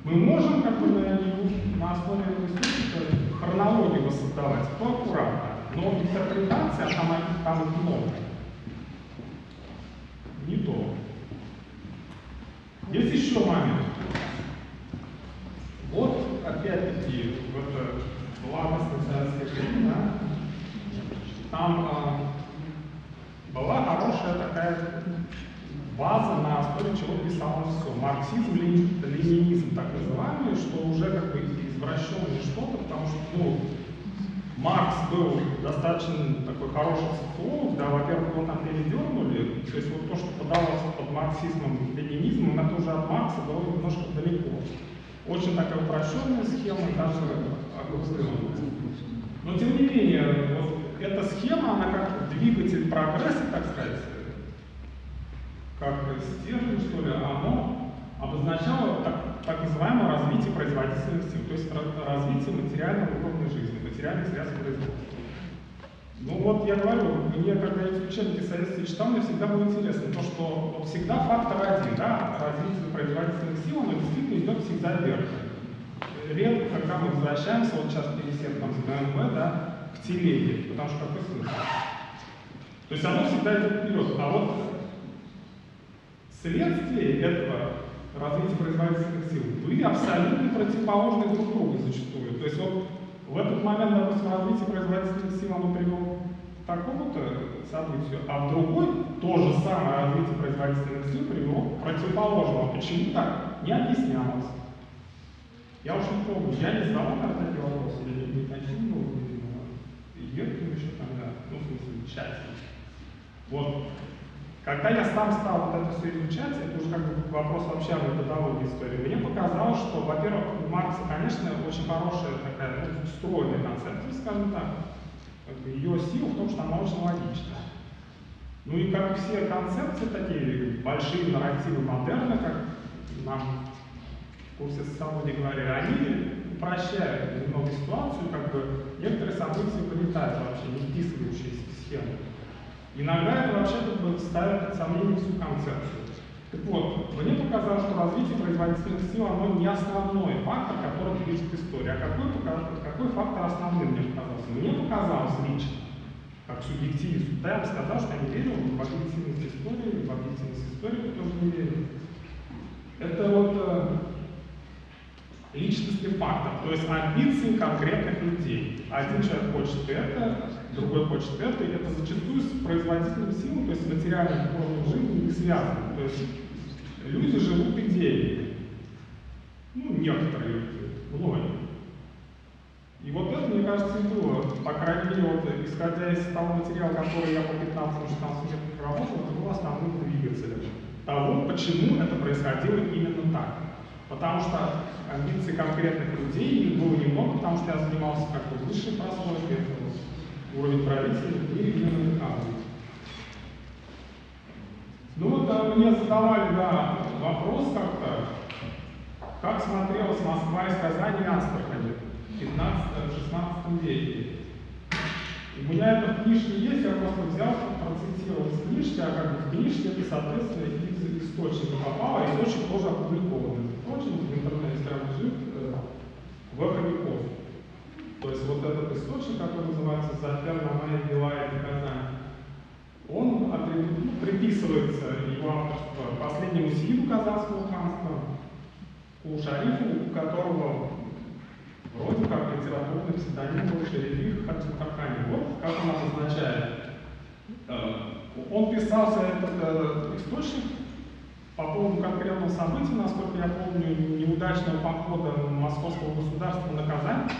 A: Мы можем как бы на основе этого источника хронологию воссоздавать, то аккуратно, но интерпретация там много. Не то. Есть еще момент. Вот, опять-таки, в это благостное советское время, там была хорошая такая база, на основе чего писалось все. Марксизм, ленинизм, так называемый, что уже как бы извращенное что-то, потому что, ну, Маркс был достаточно такой хороший социолог, да, во-первых, его там передернули, то есть вот то, что подалось под марксизмом, ленинизмом, это уже от Маркса было немножко далеко. Очень такая упрощенная схема, даже окруженная. Но тем не менее, вот эта схема, она как двигатель прогресса, так сказать, как стержень, что ли, оно обозначало так называемое развитие производительных сил, то есть развитие материального уровня жизни, материальных средств производства. Ну вот я говорю, мне когда эти учебники советские читал, мне всегда было интересно, то что вот всегда фактор один, да, развитие производительных сил, оно действительно идет всегда вверх. Редко, когда мы возвращаемся, вот сейчас пересед там с БМВ, да, к телеге, потому что какой смысл? То есть оно всегда идет вперед, а вот следствие этого развития производительных сил были абсолютно противоположны друг другу зачастую. То есть вот в этот момент, допустим, развитие производительных сил оно привело к такому-то событию, а в другой то же самое развитие производительных сил привело к противоположному. Почему так? Не объяснялось. Я уж не помню, я не задавал когда такие вопросы, я не уточнил, Еркин еще тогда, ну, в смысле, часть. Вот. Когда я сам стал вот это все изучать, это уже как бы вопрос вообще о методологии истории, мне показалось, что, во-первых, у Маркса, конечно, очень хорошая такая, ну, встроенная концепция, скажем так. Ее сила в том, что она очень логична. Ну и как все концепции такие, большие нарративы модерна, как нам в курсе социологии говорили, они упрощают немного ситуацию, как бы некоторые события вылетают вообще, не вписывающиеся в схему. Иногда это вообще как бы ставит под сомнение всю концепцию. Так вот, мне показалось, что развитие производительных сил, оно не основной фактор, который движет историю. А какой фактор основной мне показался? Мне показалось лично, как субъективист, да, я бы сказал, что я не верю в объективность истории, в объективность истории я тоже не верю. Это вот личностный фактор, то есть амбиции конкретных людей. Один человек хочет это, другой хочет это, и это зачастую с производительным силой, то есть с материальным уровнем жизни не связано. То есть люди живут идеей. Ну, некоторые люди, многие. И вот это, мне кажется, и было, по крайней мере, вот, исходя из того материала, который я по 15-16 лет работал, это был основным двигателем того, почему это происходило именно так. Потому что амбиций конкретных людей было немного, потому что я занимался как бы высшей прослойкой, уровень правителей и именно армии. Ну вот мне задавали, да, вопрос как-то, как смотрелась Москва из Казани и Астрахани в 15-16 веке. У меня это в книжке есть, я просто взял, процитировал из книжки, а как бы в книжке это, соответственно, из источника попало, а источник тоже опубликован. Впрочем, в интернете прям лежит в «Эхо веков». То есть вот этот источник, который называется «Запер на мои дела и приказания», он приписывается, его авторство, последнему сииду Казанского ханства, шарифу, у которого вроде как литературный псевдоним был Шериф Хаджитахани. Вот как он обозначает. Он писался, этот источник, по поводу конкретного события, насколько я помню, неудачного похода московского государства на Казань,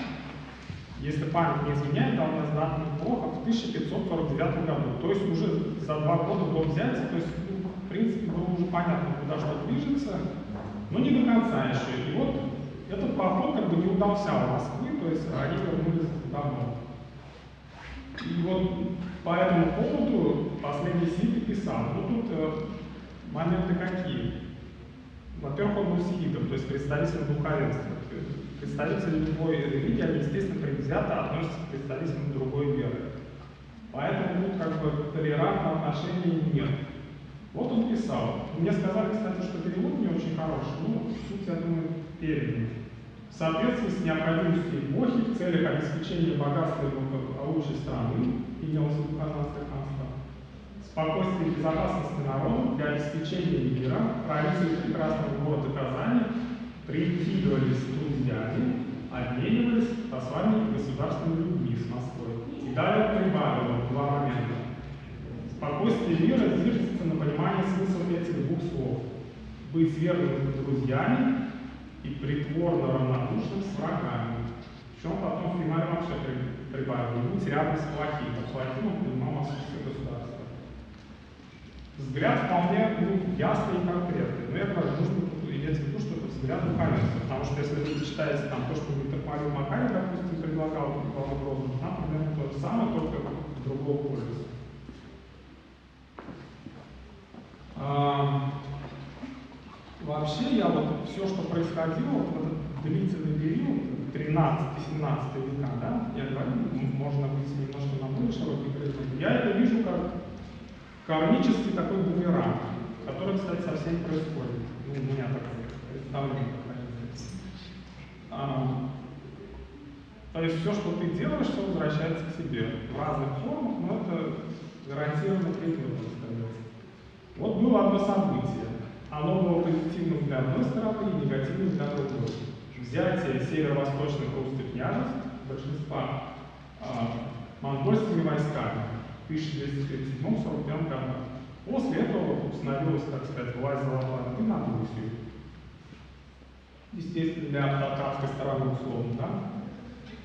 A: если память не изменяет, а у нас дата неплохо, в 1549 году. То есть уже за 2 года до взятия, то есть, в принципе, было уже понятно, куда что движется, но не до конца еще. И вот этот поход как бы не удался у Москвы, то есть они вернулись домой. И вот по этому поводу последний сиид писал. Ну тут моменты какие? Во-первых, он был сиидом, то есть представителем духовенства. Представители любой религии, они, естественно, предвзято относятся к представителям другой веры. Поэтому тут как бы толерантного отношения нет. Вот он писал. Мне сказали, кстати, что перевод не очень хороший, ну, суть, я думаю, передана. В соответствии с необходимостью эпохи в целях обеспечения богатства и благополучия страны, имелось в виду Казанское ханство, спокойствия и безопасности народа для обеспечения мира, правители прекрасного города Казани прикидывались друзьями, обменивались посланиями государственными людьми с Москвой. И далее прибавило 2 момента. Спокойствие мира зиждется на понимании смысла этих 2 слов. Быть верными друзьями и притворно равнодушным с врагами. Причем потом Фримарь вообще прибавил. Будь рядом с плохим. Под плохим он понимал московское государство. Взгляд вполне ясный и конкретный. Но я говорю, нужно иметь в виду, что это взгляд духовенства. Потому что если вы читаете там то, что Митрополит Макарий, допустим, предлагал Ивану Грозному, там примерно то же самое, только другого полюса. Вообще, я вот все, что происходило в этот длительный период, 13-17 века, да, я говорю, можно быть немножко на более широкий горизонт, я это вижу как кармический такой бумеранг, который, кстати, совсем не происходит. Ну, у меня такое представление. То есть все, что ты делаешь, все возвращается к тебе в разных формах, но это гарантированно придет, так сказать. Вот было одно событие. Оно было позитивным для одной стороны и негативным для другой. Взятие северо-восточных русских княжеств, большинства монгольскими войсками в 1237-41 году. После этого установилась, так сказать, власть Золотой Орды над Русью. Естественно, для татарской стороны условно, да?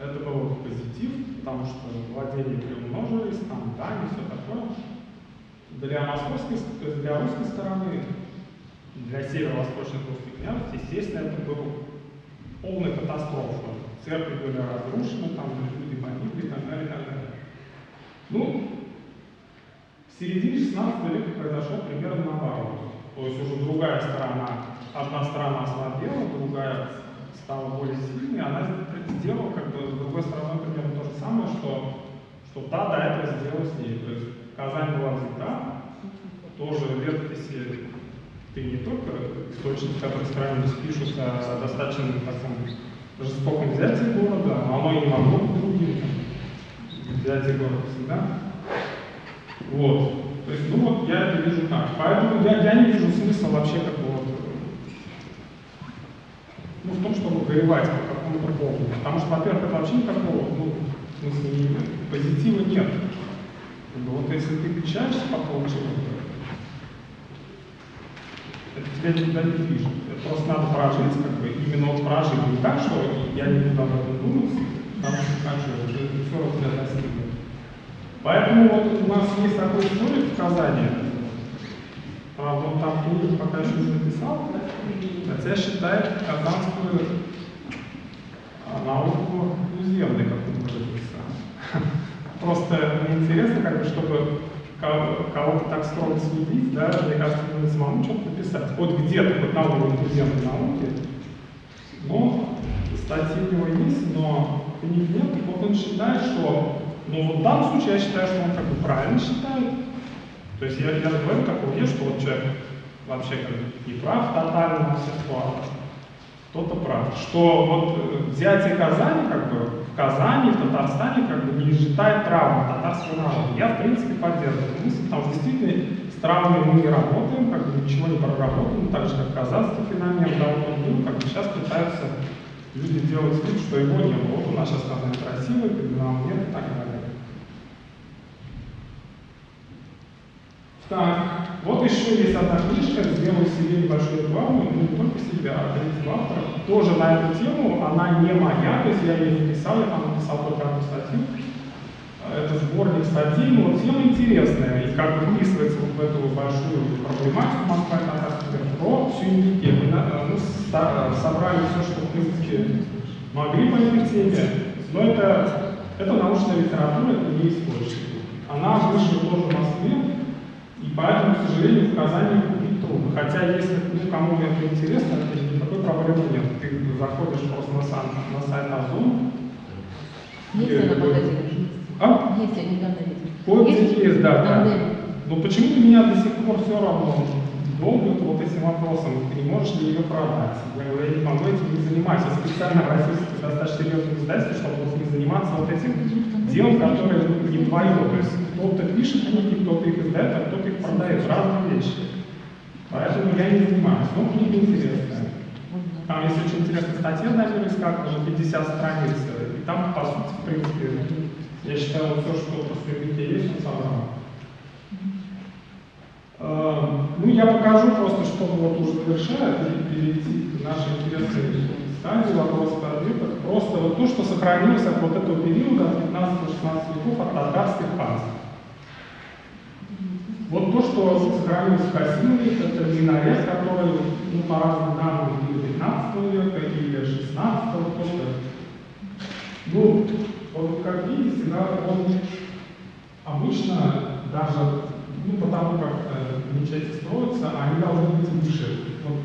A: Это был позитив, потому что владения приумножились, там дань и все такое. Для московской, для русской стороны, для северо-восточных русских княжеств, естественно, это была полная катастрофа. Церкви были разрушены, там люди погибли и так далее, и так далее. Ну, в середине 16 века произошел примерно наоборот. То есть уже другая сторона, одна сторона ослабела, другая стала более сильной, она сделала как бы с другой стороны примерно то же самое, что та до этого сделала с ней. То есть Казань была взята, тоже летописи, ты не только источники, которые сравнивались, пишут о достаточно таком жестоком взятии города, но оно и не могло быть другим. Взятие города всегда. Вот. То есть, ну вот я это вижу так. Поэтому я не вижу смысла вообще как бы вот, ну, в том, чтобы горевать по какому-то поводу. Потому что, во-первых, это вообще никакого, ну, в смысле, позитива нет. Вот если ты печалишься по поводу чего-то, это тебя никуда не движет. Это просто надо прожить, как бы, именно вот прожить. Не так, что я не буду об этом думать, потому что хочу, это все равно тебя достигнет. Поэтому вот у нас есть такой историк в Казани, правда, он там книгу пока еще не написал, хотя считает казанскую науку туземной, как он выразился. Просто мне интересно, как бы, чтобы кого-то так строго следить, да, мне кажется, нужно самому что-то написать. Вот где-то вот на уровне туземной науки, но статьи у него есть, но книг нет. Вот он считает, что, ну вот в данном случае я считаю, что он как бы правильно считает. То есть я говорю такого нет, что вот человек вообще как бы не прав тотально на все ситуации. кто-то прав. Что вот взятие Казани, как бы, в Казани, в Татарстане, как бы, не изжитает травму татарского народа. Я, в принципе, поддерживаю эту мысль, потому что действительно с травмой мы не работаем, как бы, ничего не проработаем, так же, как казахский феномен, да, вот он был, как бы, сейчас пытаются люди делать вид, что его не было. Вот у нас сейчас Казань красивый, криминал нет, и так далее. Так, вот еще есть одна книжка, сделаю себе небольшую рекламу, ну, не только себе, а количество авторов. Тоже на эту тему, она не моя, то есть я ее не писал, я там написал только одну статью. Это сборник статей, но вот тема интересная, и как бы вписывается вот в эту большую проблематику Москва и Татарский мир, про всю Индию. Мы собрали все, что в принципе могли по этой теме, но это научная литература, это не источник. Она вышла тоже в Москве, и поэтому, к сожалению, в Казани купить трудно. Хотя, если кому это интересно, никакой проблемы нет. Ты заходишь просто на сайт Озон.
B: Есть она магазин?
A: А?
B: Есть, я недавно видела.
A: Вот есть, да. Но почему-то меня до сих пор все равно долго вот этим вопросом, ты не можешь ли ее продать? Я говорю, я не могу этим не заниматься. Я специально обратился к достаточно серьезным издательству, чтобы вот не заниматься вот этим делом, которое не твое. То есть кто-то пишет книги, кто-то их издает, а кто-то их продает. Разные вещи. Поэтому я не занимаюсь. Но книга интересная. Там есть очень интересная статья на Мирискак, уже 50 страниц. И там, по сути, в принципе, я считаю, вот все, что про среди есть, он собрал. Ну, я покажу просто, чтобы вот уже завершая, перейти к нашей интересной стадии вопросов и ответов. Просто вот то, что сохранилось от вот этого периода, от 15-16 веков, от татарских ханств. Вот то, что сохранилось в Касимове, это минарет, который, ну, по разным данным, или 15 века, или 16-го, просто. Ну, вот как видите, да, он обычно даже, ну, потому как мечети строятся, они должны быть выше. Вот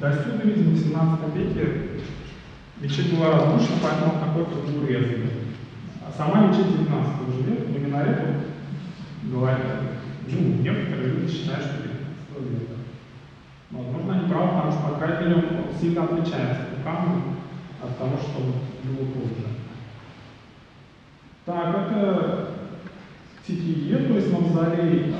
A: до сюда, видимо, в 17 веке мечеть была разрушена, поэтому какой-то был урезанный. А сама мечеть 19 уже века, но минарет, вот, говорят, ну, некоторые люди считают, что 19 века. Возможно, они правы, потому что, по крайней мере, он сильно отличается по камню от того, что было позже. Так, это Титие, то есть мавзолей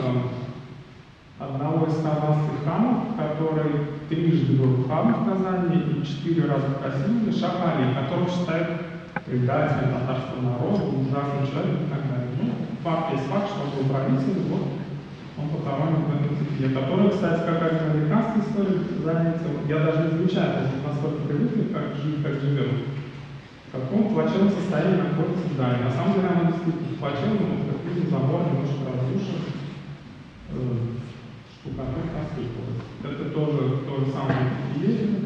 A: одного из казанских ханов, который трижды был ханом в Казани и 4 раза в Касимове, Шах Али, которого считают предателем татарского народа, ужасным человеком и так далее. Ну, факт есть факт, что он был правителем, вот он похоронен в этом Титие, который, кстати, как американский историк заметил, я даже не замечаю, насколько привыкли, как живем. В каком плачевном состоянии находится здание. На самом деле оно действительно плачевное, но как видим, забор немножко разрушен, штукатурка осыпалась. Это тоже то же самое Титие,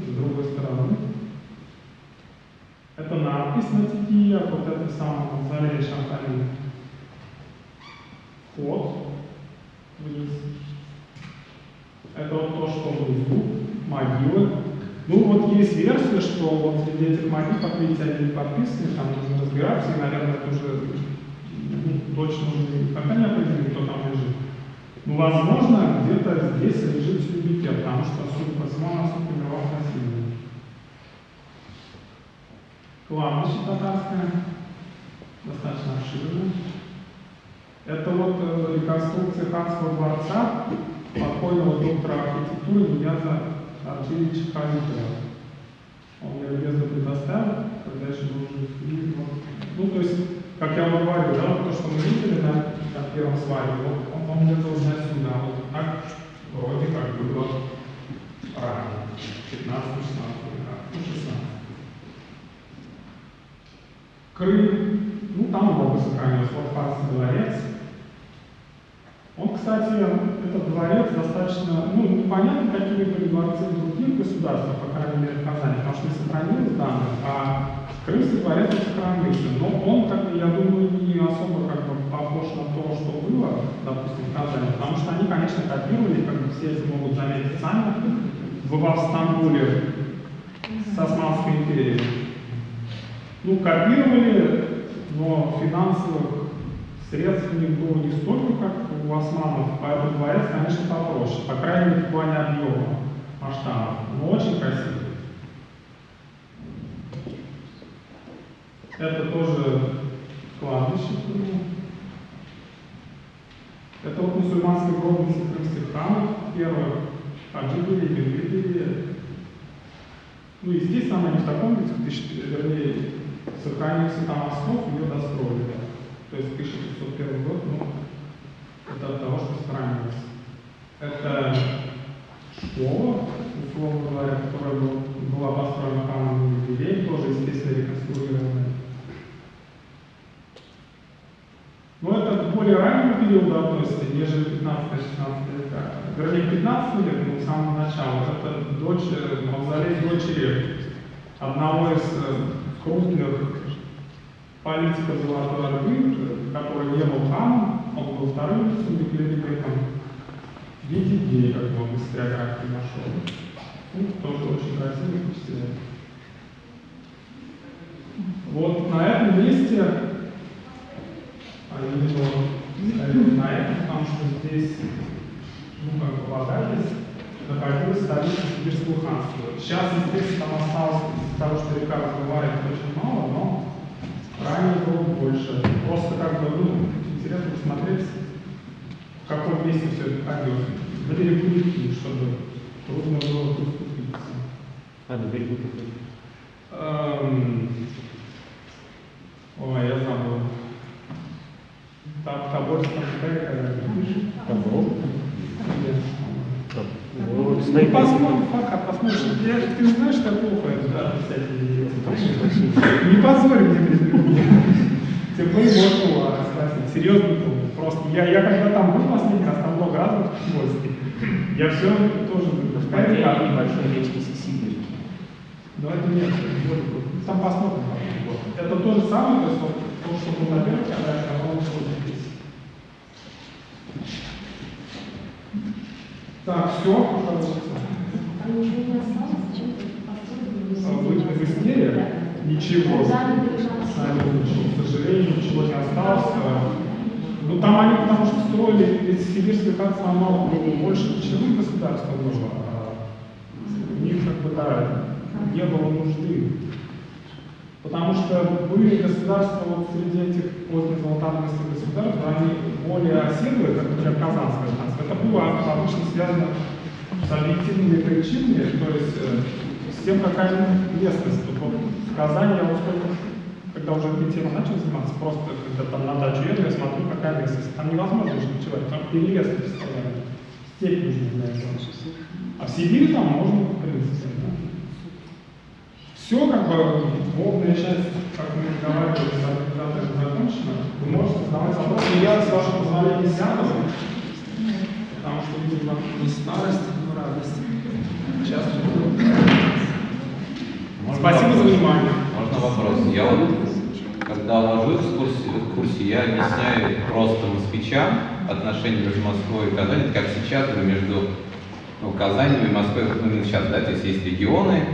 A: с другой стороны. Это надпись на Титие, вот это самое мавзолей Шах Али. Вход вниз. Это вот то, что внизу, могилы. Ну вот есть версия, что вот среди этих могил, как видите, они не подписаны, там нужно разбираться, и, наверное, это уже точно уже никогда не определили, кто там лежит. Ну, возможно, где-то здесь лежит Сюбике, потому что, судя по всему, она все умерла в Касимове. Кладбище татарское, достаточно обширное. Это вот реконструкция ханского дворца покойного доктора архитектуры Нияза Арчевича Халитова. Он мне любезно предоставил, когда еще был жив. Ну, то есть, как я вам говорил, да, вот то, что мы видели на первом слайде, вот он где-то вот отсюда, вот так вроде как было ранее, 15-16 века, ну, 16. Крым, ну, там много сохранилось, вот Ханский дворец. Он, кстати, этот дворец достаточно, ну, непонятно, какими были дворцы в других государствах, по крайней мере, в Казани, потому что не сохранилось данных, а Крымский дворец не сохранился. Но он, как бы, я думаю, не особо как бы похож на то, что было, допустим, в Казани, потому что они, конечно, копировали, как бы все это могут заметить сами, в Стамбуле с Османской империей. Ну, копировали, но финансовых средств у них было не столько, как у османов, поэтому дворец, конечно, попроще, по крайней мере, в плане объема, масштаба, но очень красивый. Это тоже кладбище. Это вот мусульманские гробницы крымских храмов, первых, Хаджибили, Бельгибили. Ну и здесь она не в таком виде, вернее, сохранился там основ, ее достроили. Да. То есть 1501 год, ну, это от того, что сохранилось. Это школа, условно говоря, которая была построена там в Деревне, тоже, естественно, реконструированная. Но это к более раннему периоду относится, нежели 15-16 века. Вернее, 15 век, но с самого начала. Это мавзолей дочери одного из крупных политиков Золотой Орды, который не был ханом, он был вторым лицом, в виде гея, как он из историографии нашел. Ну, тоже очень красивый впечатляет. Вот на этом месте, на этом, потому что здесь, ну, как полагались, находилась столица Сибирского ханства. Сейчас, естественно, там осталось, из-за того, что река разрывает, очень мало, но ранее было больше. Просто как бы, ну, интересно посмотреть, в каком месте все это ходило. На берегу реки, чтобы трудно было тут спуститься.
C: На берегу реки.
A: Ой, я забыл. Там Тобольская какая-то.
C: Тобол?
A: Посмотришь, ты знаешь, что плохо это, да, всякие. Не позорь мне предыдущие. Тем более можно у вас спросить. Серьезно, просто. Я когда там был последний раз, там много разных гостей. Я все тоже
C: Смотрели небольшой речки Сибири.
A: но это нет, там посмотрим. Это то же самое, то есть вот, то, что было на верхе, а дальше оно здесь. Так, все, пожалуйста. В Истере ничего, к сожалению, ничего не осталось. Ну там они, потому что строили, ведь Сибирское ханство, оно больше ключевым государством было. У них, как бы, да, не было нужды. Потому что были государства вот среди этих позднезолотарных государств, они более оседлые, как, например, Казанское ханство. Это было обычно связано с объективными причинами, то есть с тем, какая местность. Вот в Казани я вот сколько, когда уже этой темой начал заниматься, просто когда там на дачу еду, я смотрю, какая местность. Там невозможно уже ночевать, там перелез представляют. Степь нужно для этого. А в Сибири там можно, в принципе, да? Все, как бы, вводная часть, как мы говорили, закончена. Вы можете задавать вопросы. Я, с вашего позволения, сяду, потому что, видимо, не старость, но радость. Сейчас. Спасибо за внимание.
D: Можно вопрос? Я вот, когда вожу экскурсии, я объясняю просто москвичам отношения между Москвой и Казанью, как сейчас, между Казанью и Москвой, ну, сейчас, да, то есть есть регионы,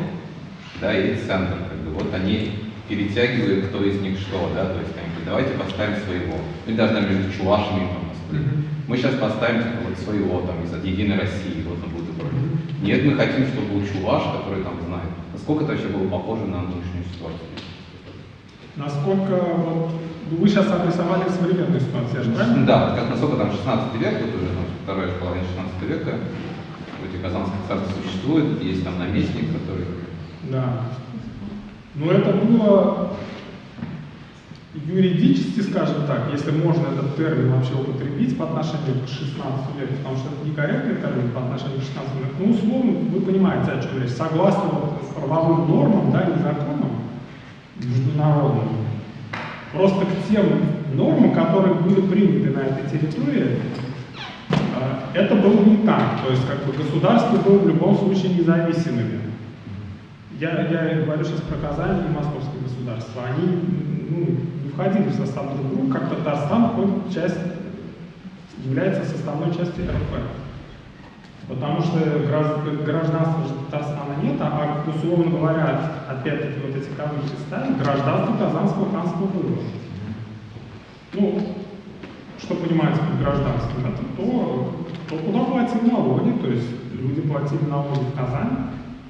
D: да, и центр, как бы, вот они перетягивают, кто из них что, да, то есть они говорят, давайте поставим своего. Ну, и даже, наверное, между чувашами и Москвой. Мы сейчас поставим типа, вот своего, там, из Единой России, вот он будет против. Нет, мы хотим, чтобы был чуваш, который там знает. Насколько это вообще было похоже на нынешнюю ситуацию?
A: Насколько, вот, вы сейчас обрисовали современную ситуацию, же правильно?
D: Да, как насколько там 16 век, тут уже, значит, вторая половина 16 века, вроде Казанское царство существует, есть там наместник, который...
A: Да. Но это было юридически, скажем так, если можно этот термин вообще употребить по отношению к 16 веку, потому что это некорректный термин по отношению к 16 веку. Ну, условно, вы понимаете, о чем речь. Согласно вот правовым нормам, да, и законам международным, просто к тем нормам, которые были приняты на этой территории, это было не так. То есть, как бы, государство было в любом случае независимыми. Я говорю сейчас про Казань и Московское государство. Они, ну, не входили в состав друг друга, как Татарстан является составной частью РФ. Потому что гражданства Татарстана нет, а, условно говоря, опять-таки вот эти кавычки ставят, гражданство Казанского ханства было. Ну, что понимаете под гражданством? Это то, куда платили налоги, то есть люди платили налоги в Казани,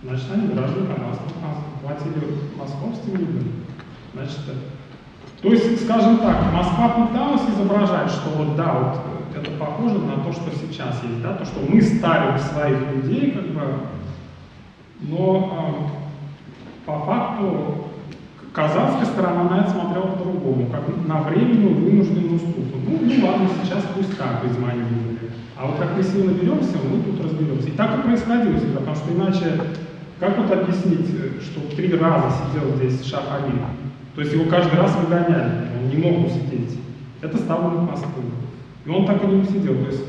A: значит, они граждане Казанского ханства. Платили московским людям, значит, То есть, скажем так, Москва пыталась изображать, что вот да, вот это похоже на то, что сейчас есть, да, то, что мы ставим своих людей, как бы, но по факту казахская сторона на это смотрела по-другому, как на временную вынужденную уступку. Ну ладно, сейчас пусть так, из моей выборы. А вот как мы сильно беремся, мы тут разберемся. И так и происходило всегда, потому что иначе, как вот объяснить, что 3 раза сидел здесь Шах Алим? То есть его каждый раз выгоняли, он не мог усидеть. Это ставленник Москвы. И он так и не усидел. То есть,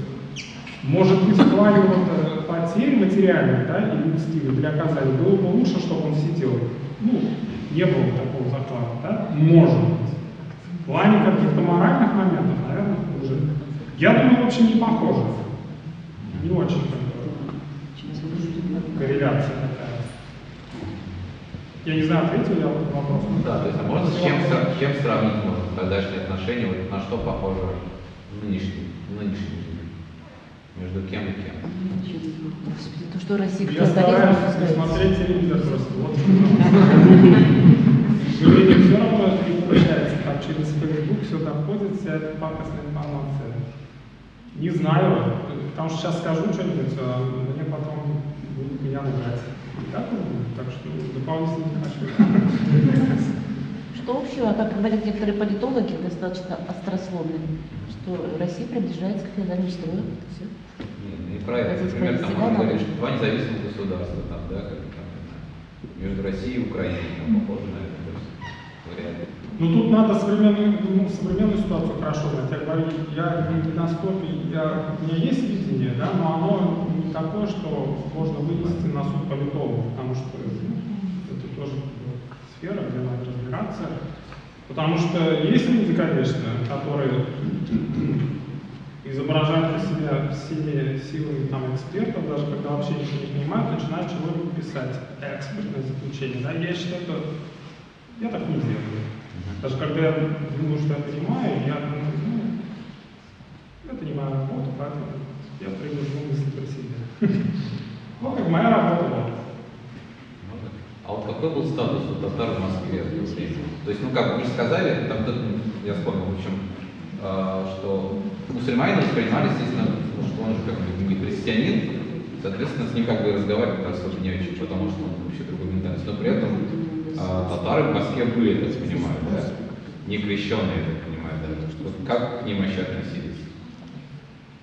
A: может быть, в плане вот потерь материальных, да, и людских для Казани было бы лучше, чтобы он сидел. Ну, не было такого заклада, да? Может быть. В плане каких-то моральных моментов, наверное, хуже. Я думаю, в общем, не похоже. Не очень корреляция такая. Я не знаю, ответил я на этот вопрос.
D: Ну да, то есть, а можно с чем сравнить можно тогдашние отношения, вот на что похоже нынешние жизни? Между кем и кем?
B: Господи, то, что Россия
A: Я стараюсь не смотреть телевизор просто. Вот. К сожалению, все равно не получается. Там через Facebook все доходит, вся эта пакостная информация. Не знаю, потому что сейчас скажу что-нибудь, а мне потом будут меня ругать. Так что дополнительно не хочу.
B: Что общего, как говорят некоторые политологи, достаточно острословные, что Россия приближается к феодальному строю. Все.
D: Не про это. Например, там можно говорить, что 2 независимых государства, там, да, как там, между Россией и Украиной, там, похоже на это, то есть, вариант.
A: Ну тут надо современную ситуацию хорошо знать. Я говорю, я не на стопе, у меня есть видение, да, но оно не такое, что можно вынести на суд политологов, потому что это тоже сфера, где надо разбираться. Потому что есть люди, конечно, которые изображают про себя всеми силами там, экспертов, даже когда вообще ничего не понимают, начинают чего-нибудь писать, экспертное заключение. Да? Я считаю, что я так не делаю. Даже когда я думаю, что я понимаю, я думаю, это не моя работа, поэтому я произвожу мысли про себя. Ну, как моя работа была.
D: А вот какой был статус у татар в Москве в то время? То есть, ну как вы же сказали, там кто-то, я вспомнил, в общем, что мусульмане воспринимали, естественно, что он же как бы не христианин, соответственно, с ним как бы разговаривать особо не очень, потому что он вообще другой ментальность. Но при этом татары в Москве были, я так понимаю, да? Не крещенные, я так понимаю, да? Вот как к ним вообще относились?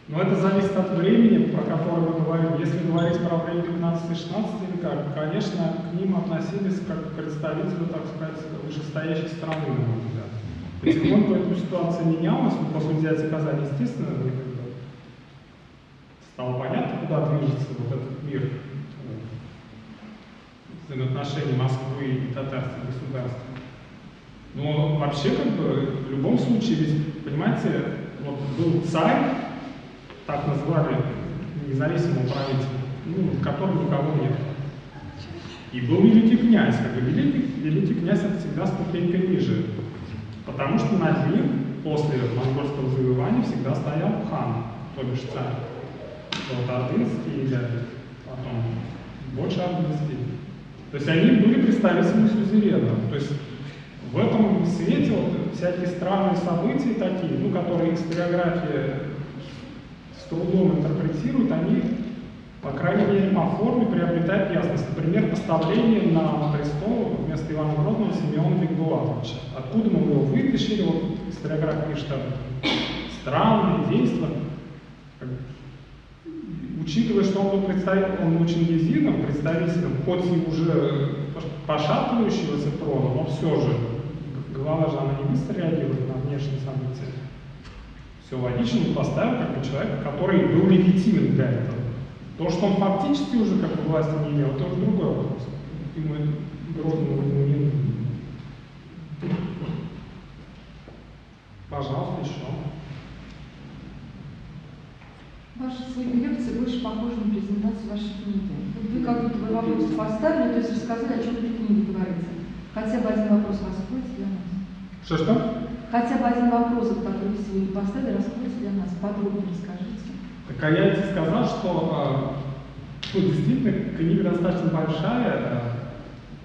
A: Но это зависит от времени, про которое мы говорим. Если говорить про время 15-16 века, конечно, к ним относились как к представителю, так сказать, вышестоящей страны, на мой взгляд. Потихоньку эта ситуация менялась, но после взятия Казани, естественно, стало понятно, куда движется вот этот мир взаимоотношений Москвы и татарских государств. Но вообще, как бы, в любом случае, ведь, понимаете, вот был царь, так назвали независимого правителя, ну, в котором никого нет. И был великий князь, как бы великий князь это всегда ступенька ниже, потому что над ним после монгольского завоевания всегда стоял хан, то бишь царь. Вот ордынский или потом больше ордынский. То есть они были представителями сюзерена. То есть в этом свете вот, всякие странные события такие, ну, которые историография с трудом интерпретирует, они, по крайней мере, по форме приобретают ясность. Например, поставление на престол вместо Ивана Грозного Симеона Бекбулатовича. Откуда мы его вытащили, вот историография пишет, странные действия. Учитывая, что он был представителем, он был чингизидом, представителем, хоть и уже пошатывающегося трона, но все же, глава же, она не быстро реагирует на внешние события. Все логично, он поставил как бы человека, который был легитимен для этого. То, что он фактически уже как бы власти не имел, это уже другой вопрос. И мы Грозному не нужны. Пожалуйста, еще.
E: Ваши сегодня лекции больше похожи на презентацию вашей книги. Вы как будто бы вопросы поставили, то есть рассказали, о чем в книге говорится. Хотя бы один вопрос раскроете для нас.
A: Что?
E: Хотя бы один вопрос, который вы сегодня поставили, раскройте для нас, подробнее расскажите.
A: Так а я тебе сказал, что действительно книга достаточно большая,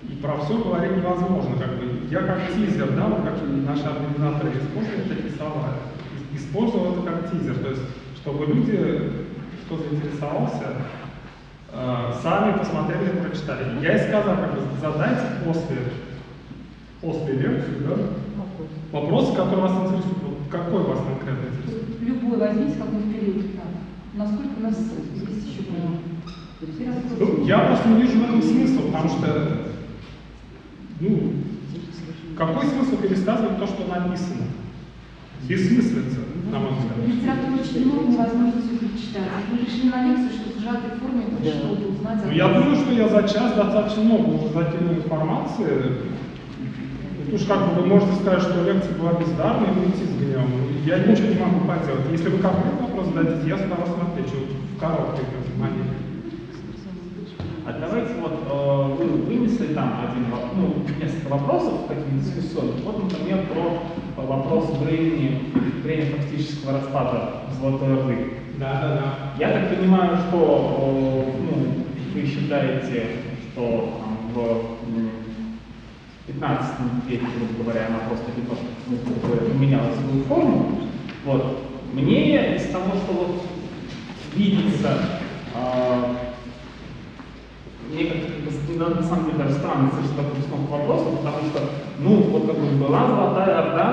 A: и про все говорить невозможно. Как бы. Я как тизер, да, вот как наши организаторы используют такие слова, использовал это как тизер, то есть чтобы люди, кто заинтересовался, сами посмотрели и прочитали. Я и сказал, как бы задайте после лекции, да, вопросы, которые вас интересуют. Вот какой вас конкретно интересует?
E: Любой возьмите какой-нибудь период, да. Насколько нас есть еще время?
A: Ну, я просто не вижу в этом смысла, потому что, ну, какой смысл пересказывать то, что написано? Бессмыслица, на мой взгляд.
E: Литературы очень много, невозможно все прочитать. Мы решили на лекцию, что в сжатой форме хоть что-то узнать.
A: Ну, я думаю, что я за час достаточно много уже закинул информации. Уж как бы вы можете сказать, что лекция была бездарной, и уйти с гневом. Я ничего не могу поделать. Если вы конкретный вопрос зададите, я с удовольствием отвечу в короткой манере.
C: А давайте вот вы вынесли там несколько вопросов таких дискуссионных. Вот, например, про вопрос времени фактического распада Золотой Орды.
A: Да.
C: Я так понимаю, что вы считаете, что там, в 15 веке, грубо говоря, она просто немножко поменяла свою форму. Вот. Мне из того, что вот видится, мне как-то на самом деле даже странно слышать такой установку вопроса, потому что, вот как бы была Золотая Орда,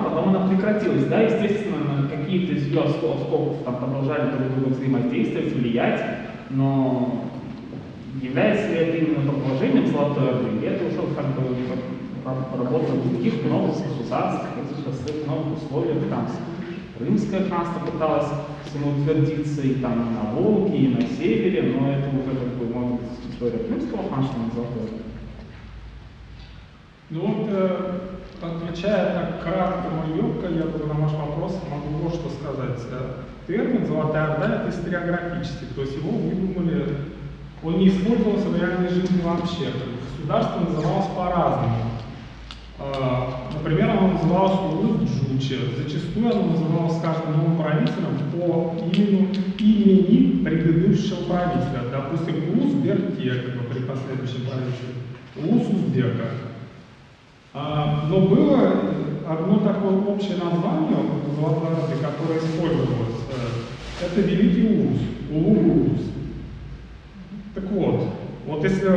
C: потом она прекратилась. Да, естественно, какие-то из ее осколков там продолжали друг друга взаимодействовать, влиять, но является ли это именно положением Золотой Орды, или это уже как бы работа в других новых государствах, в новых условиях, там Римское ханство пыталось самоутвердиться и там на Волге, и на севере, но это уже как бы может быть история Римского ханства на Золотой Орде.
A: Ну вот, отвечая так кратко, но ёбко, я бы на ваш вопрос могу вот что сказать. Термин «Золотая Орда» — это историографический, то есть его выдумали, он не использовался в реальной жизни вообще. Государство называлось по-разному. Например, оно называлось Урус-Джуче. Зачастую оно называлось каждым новым правителем по имени предыдущего правителя. Допустим, Улус-Бертека при последующем правителе, Улус-Узбека. Но было одно такое общее название в Золотой Орде, которое использовалось. Это Великий Урус, Улу-Урус. Так вот если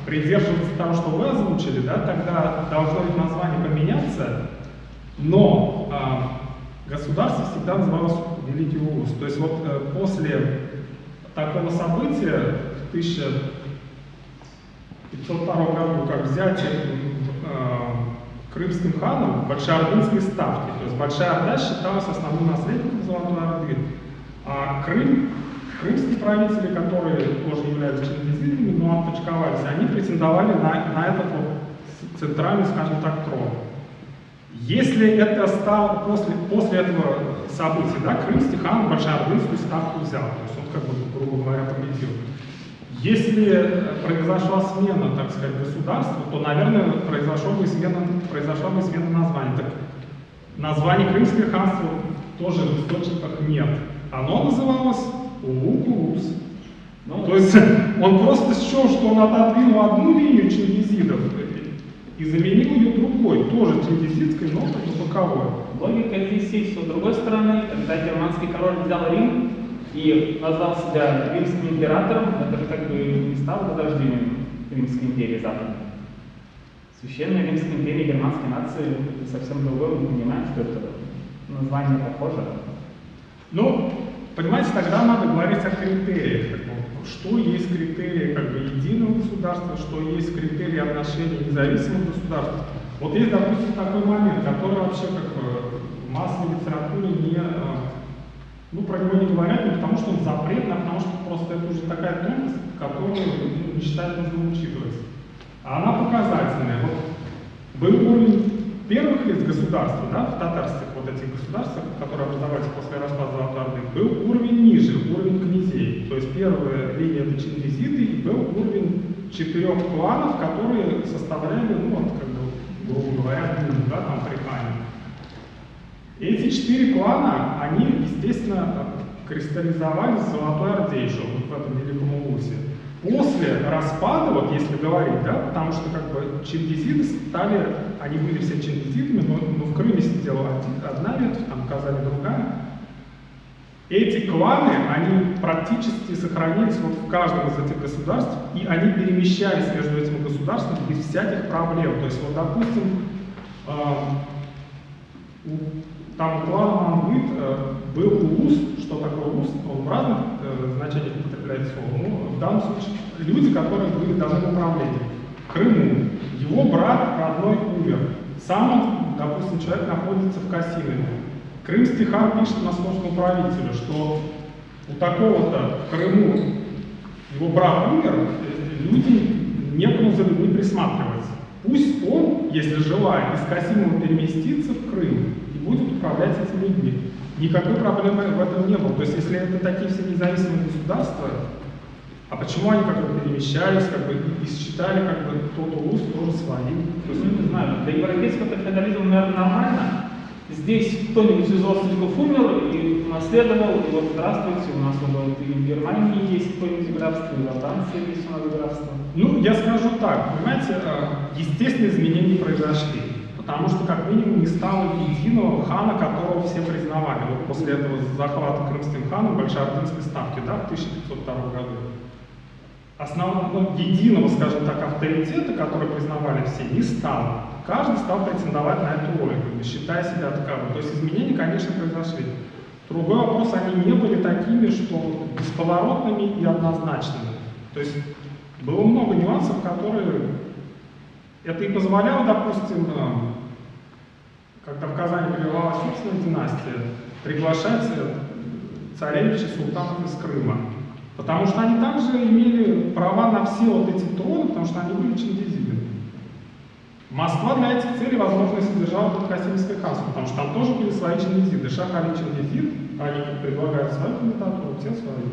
A: придерживаться того, что вы озвучили, да, тогда должно быть название поменяться, но государство всегда называлось Великий Урус. То есть вот после такого события в 1502 году, как взятие крымским ханом Большеордынской ставки, то есть Большая Орда считалась основным наследником Золотой Орды, а крымские правители, которые тоже являются чингизидами, но отпочковались, они претендовали на этот вот центральный, скажем так, трон. Если это стало после этого события, да, крымский хан Большеордынскую ставку взял, то есть он, как бы, грубо говоря, победил. Если произошла смена, так сказать, государства, то, наверное, произошла бы смена названия. Так, название Крымское ханство тоже в источниках нет. Оно называлось Улук-Урус. То есть он просто счел, что он отодвинул одну линию чингизидов и заменил ее другой, тоже чингизидской, но боковой.
C: Логика здесь есть, что с другой стороны, когда германский король взял Рим и назвал себя римским императором, это же как бы не стало возрождением Римской империи западной. Священная Римская империя германской нации — это совсем другое, мы понимаем, что это название похоже.
A: Ну, понимаете, тогда надо говорить о критериях. Что есть критерии как бы единого государства, что есть критерии отношений независимых государств. Вот есть, допустим, такой момент, который вообще как в массовой литературе про него не говорят, не потому что он запретный, а потому что просто это уже такая тонкость, которую не считать нужно учитывать. А она показательная. Вот был уровень первых лиц государства, да, в татарских вот этих государствах, которые образовались после распада Золотой Орды, был уровень ниже, уровень князей. То есть первая линия — это чингизиды, и был уровень 4 кланов, которые составляли, грубо говоря, да, там при хане. Эти 4 клана, они, естественно, кристаллизовались в Золотой Орде еще, вот в этом Великом Улусе. после распада, вот если говорить, да, потому что как бы чингизиды стали, они были все чингизидами, но в Крыме сидела одна ветвь, там в Казани другая. Эти кланы, они практически сохранились вот в каждом из этих государств, и они перемещались между этими государствами без всяких проблем. То есть, вот, допустим, там у клана Мангыт был улус. Что такое улус? Он в разных значениях употребляет слово. Ну, в данном случае люди, которые были даны в управление. В Крыму его брат родной умер. Сам он, допустим, человек находится в Касимове. Крымский хан пишет московскому правителю, что у такого-то в Крыму его брат умер, люди некому за людьми присматриваться. Пусть он, если желает, из Касимова переместится в Крым и будет управлять этими людьми. Никакой проблемы в этом не было. То есть, если это такие все независимые государства, а почему они как бы перемещались, как бы и считали как бы тот улус тоже своим?
C: То есть, не знаю, для европейского феодализма, наверное, нормально. Здесь кто-нибудь из родственников умер и наследовал, и вот здравствуйте, у нас вот и в Германии есть какое-нибудь графство, и во Франции есть у нас графство.
A: Ну, я скажу так, понимаете, естественные изменения произошли. Потому что, как минимум, не стало единого хана, которого все признавали. Вот после этого захвата крымским ханом Большеордынской ставки, да, в 1502 году. Основного, единого, скажем так, авторитета, который признавали все, не стало. Каждый стал претендовать на эту роль, считая себя таковым. То есть изменения, конечно, произошли. Другой вопрос, они не были такими, что бесповоротными и однозначными. То есть было много нюансов, которые это и позволяло, допустим, когда в Казани прививалась собственная династия, приглашать царевичей, султанов из Крыма. Потому что они также имели права на все вот эти троны, потому что они были чингизидами. Москва для этих целей, возможно, и содержала только Касимское ханство, потому что там тоже были свои чингизиды. Шах Али Чингизид, они предлагают свою кандидатуру, все свои.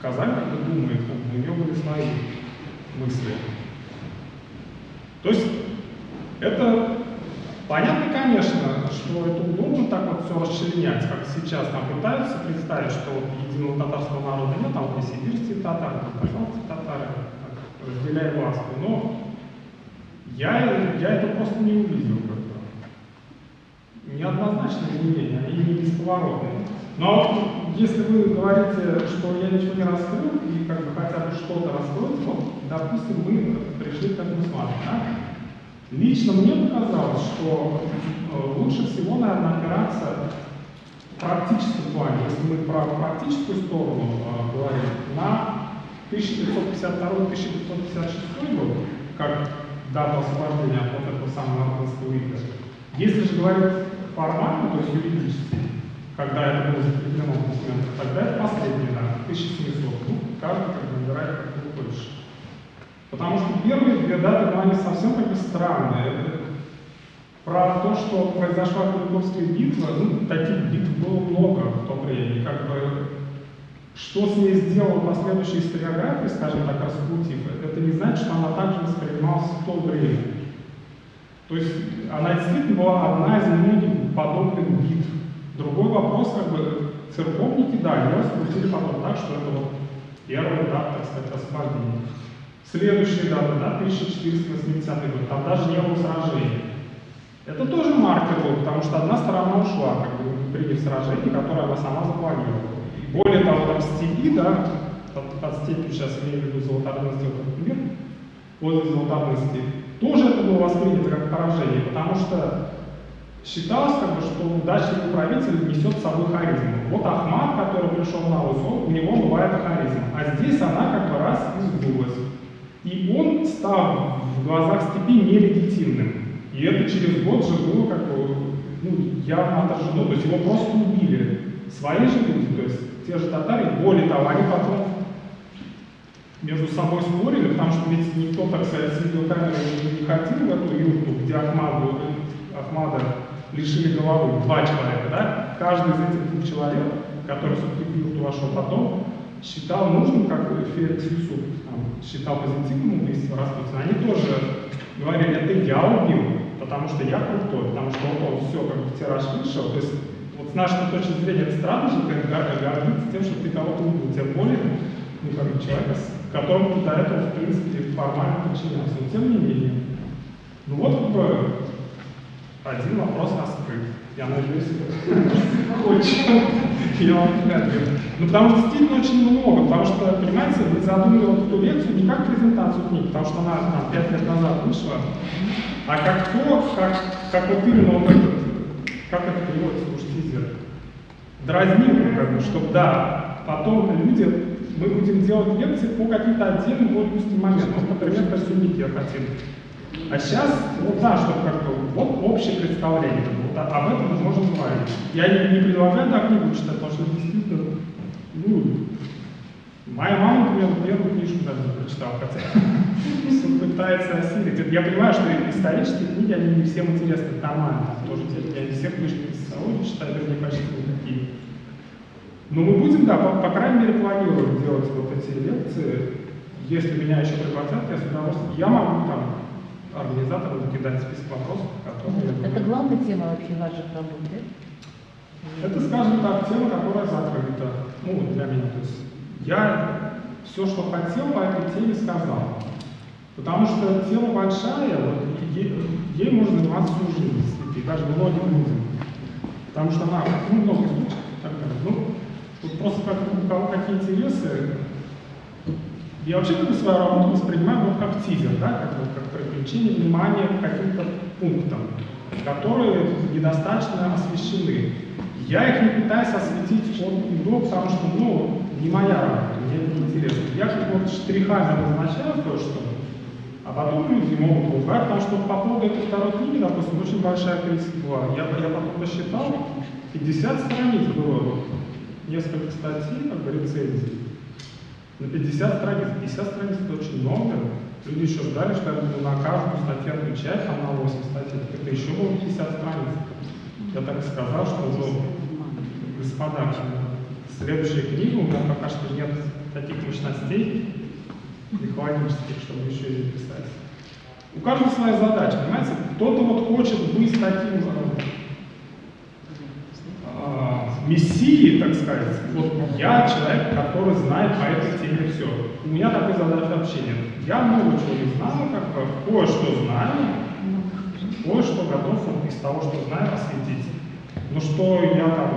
A: Казань как бы думает, как бы, у нее были свои мысли. То есть это понятно, конечно, что это удобно так вот все расчленять, как сейчас там пытаются представить, что вот единого татарского народа нет, там вот и сибирские татары, там казанские татары, так, разделяя власть. Но я это просто не увидел как-то. Неоднозначные изменения, они не бесповоротные. Но если вы говорите, что я ничего не раскрыл, и как бы хотя бы что-то раскроете, вот, допустим, мы пришли к этому смотреть, да? Лично мне показалось, что лучше всего, наверное, опираться в практическом плане, если мы про практическую сторону говорим, на 1552-1556 год, как дата освобождения от вот этого самого Арбатского ига. Если же говорить формально, то есть юридически, когда это было закреплено в документах, тогда это последний, да, 1700. Ну, каждый как бы выбирает, как его хочешь. Потому что первые две даты, ну, они совсем как бы странные. Про то, что произошла Куликовская битва, ну, таких битв было много в то время. Как бы, что с ней сделала последующая историография, скажем так, Распутьев, это не значит, что она также воспринималась в то время. То есть она действительно была одна из многих подобных битв. Другой вопрос, как бы, церковники, да, ее раскрутили потом так, что это вот первая дата, так сказать, освобождения. Следующая дата, да, 1480 год, там даже не было сражений. Это тоже маркер был, потому что одна сторона ушла, как бы, приняв сражение, которое она сама запланировала. И более того, там в степи, да, под степью сейчас имею в виду Золотоордынский мир, возле Золотоордынской, тоже это было воспринято как поражение, потому что считалось, как бы, что удачливый правитель несет с собой харизму. Вот Ахмат, который пришел на Русь, у него бывает харизма, а здесь она как бы раз и сдулась. И он стал в глазах степи нелегитимным. И это через год же было как бы, ну, явно отражено. То есть его просто убили. Свои же люди, то есть те же татары, более того, они потом между собой спорили, потому что ведь никто, так сказать, с видеокамерой не ходил в эту юрту, где Ахмада лишили головы. 2 человека, да? Каждый из этих 2 человек, который все-таки в юрту вошел потом, считал нужным, как Феликс Юсуп считал позитивным убийство Распутина, они тоже говорили, это я убил, потому что я крутой, потому что вот он все как бы в тираж вышел. То есть вот с нашей точки зрения это странно же, как гордиться тем, что ты кого-то убил, тем более ну, как бы человека, которому до этого, в принципе, формально подчинялся. Но тем не менее. Ну вот как бы один вопрос раскрыт. Я надеюсь, очень. Я вам не отвечу. Ну, потому что действительно очень много, потому что, понимаете, мы задумали вот эту лекцию не как презентацию книги, потому что она там 5 лет назад вышла, а как то, как вот именно вот этот, как это переводится, уж тизер, дразнилку, как бы, чтобы, да, потом люди, мы будем делать лекции по каким-то отдельным вот узким моментам. Вот, например, про сюнники я хотел. А сейчас, вот да, чтобы как-то, вот общее представление, вот об этом мы можем говорить. Я не предлагаю так книгу читать, потому что действительно, ну, моя мама, например, первую книжку даже не прочитала, хотя пытается осилить. Я понимаю, что исторические книги, они не всем интересны, это нормально. Тоже я не все книжки по социологии читаю, даже не почти никакие. Но мы будем, да, по крайней мере, планируем делать вот эти лекции. Если меня еще пригласят, я с удовольствием, я могу там организаторам накидать список вопросов, которые...
B: Это главная тема вообще ваших работ, да?
A: Это, скажем так, тема, которая закрыта, ну, для меня. То есть я все, что хотел по этой теме, сказал. Потому что тема большая, вот, ей можно заниматься всю жизнь, и даже многим людям. Потому что она, ну, много случаев и так далее. Ну, вот просто как у кого какие интересы. Я вообще как бы свою работу воспринимаю вот как тизер, да, как привлечение внимания к каким-то пунктам, которые недостаточно освещены. Я их не пытаюсь осветить от и до, потому что, ну, не моя работа, мне это неинтересно. Я как вот штрихами обозначаю кое-что, а потом люди могут узнать, потому что по поводу этой второй книги, допустим, очень большая критика была. Я потом посчитал, 50 страниц было, несколько статей, как бы рецензий. На 50 страниц. 50 страниц это очень много. Люди еще ждали, что я буду на каждую статью отвечать, там на 8 статей. Это еще было 50 страниц. Я так и сказал, что, ну, господа, следующая книга, у меня пока что нет таких мощностей механических, чтобы еще ее писать. У каждого своя задача, понимаете? Кто-то вот хочет быть таким мессией, так сказать. Вот я человек, который знает по этой теме все. У меня такой задачи вообще нет. Я много чего не знаю, как бы кое-что знаю, кое-что готов из того, что знаю, осветить. Ну что я там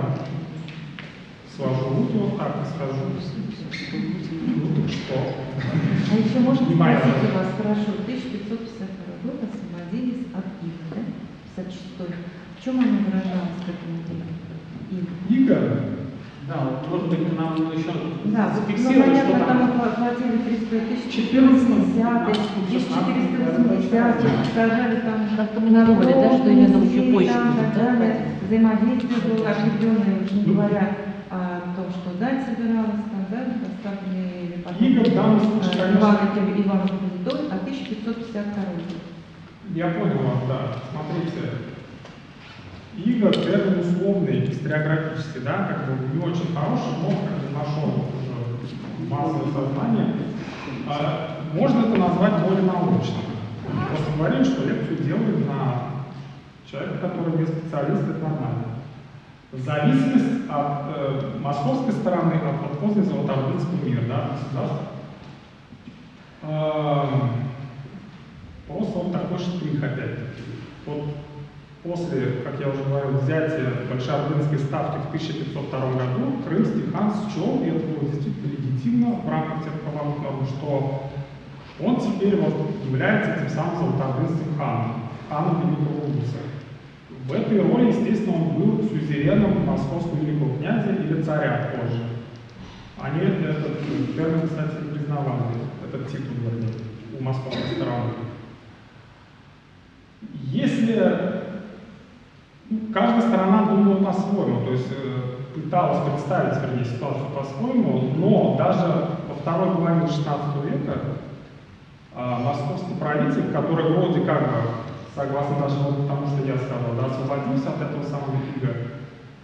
A: сложу руки вот так и скажу. Ну так что?
F: А еще можно
A: Не моя
F: спросить
A: задача.
F: у вас, хорошо, 1552 год освободились от Иг, да? 56-й. В чем оно выражалось, как Иг?
A: Иго.
C: Да, вот, может быть, нам еще
F: Да, ну
C: зафиксировать,
F: понятно,
C: что
F: там
C: там.
F: платили
C: 14,
F: 1480, сажали там
B: Как-то мы не думали, да, что именно еще позже
F: там,
B: будет,
F: так
B: да,
F: далее.
B: хватит?
F: Взаимодействие было определенное, уже не говоря о том, что дать собиралась, там, да, поставили
A: Иго в данном случае, конечно.
F: Иван Капитолий, а 1552 год.
A: Я понял вас, да. Смотрите. Иго термин условный, историографический, да, как бы не очень хороший, но как бы нашел уже массовое сознание. Можно это назвать более научным. Просто говорим, что лекцию делаем на человека, который не специалист, это нормально. Зависимость от московской стороны, от позднего Золотоордынского мира, да, государства. Просто вот такой штрих опять-таки. Вот после, как я уже говорил, взятия Большеордынской ставки в 1502 году, крымский хан счел, и это было действительно легитимно в рамках тех правовых норм, что он теперь вот является тем самым Золотоордынским ханом, ханом Великого Уруса. В этой роли, естественно, он был сюзереном московского великого князя или царя позже. Они этот термин, кстати, не признавали, этот титул, вернее, у московской стороны. Если каждая сторона думала по-своему, то есть пыталась представить, вернее, ситуацию по-своему, но даже во второй половине XVI века московский правитель, который вроде как бы, согласно даже тому, что я сказал, да, освободился от этого самого Ига,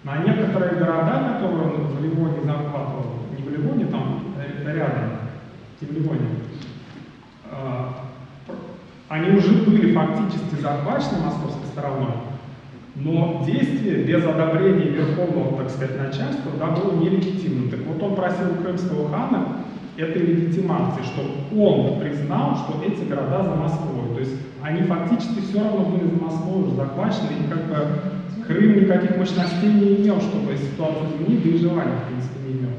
A: на некоторые города, которые он в Ливоне захватывал, не в Ливоне, там рядом, не в Ливоне, они уже были фактически захвачены московской стороной, но действие без одобрения верховного, так сказать, начальства, да, было нелегитимным. Так вот он просил крымского хана этой легитимации, что он признал, что эти города за Москвой. То есть они фактически все равно были за Москвой уже захвачены, и как бы Крым никаких мощностей не имел, чтобы ситуацию изменить, да и желания, в принципе, не имел.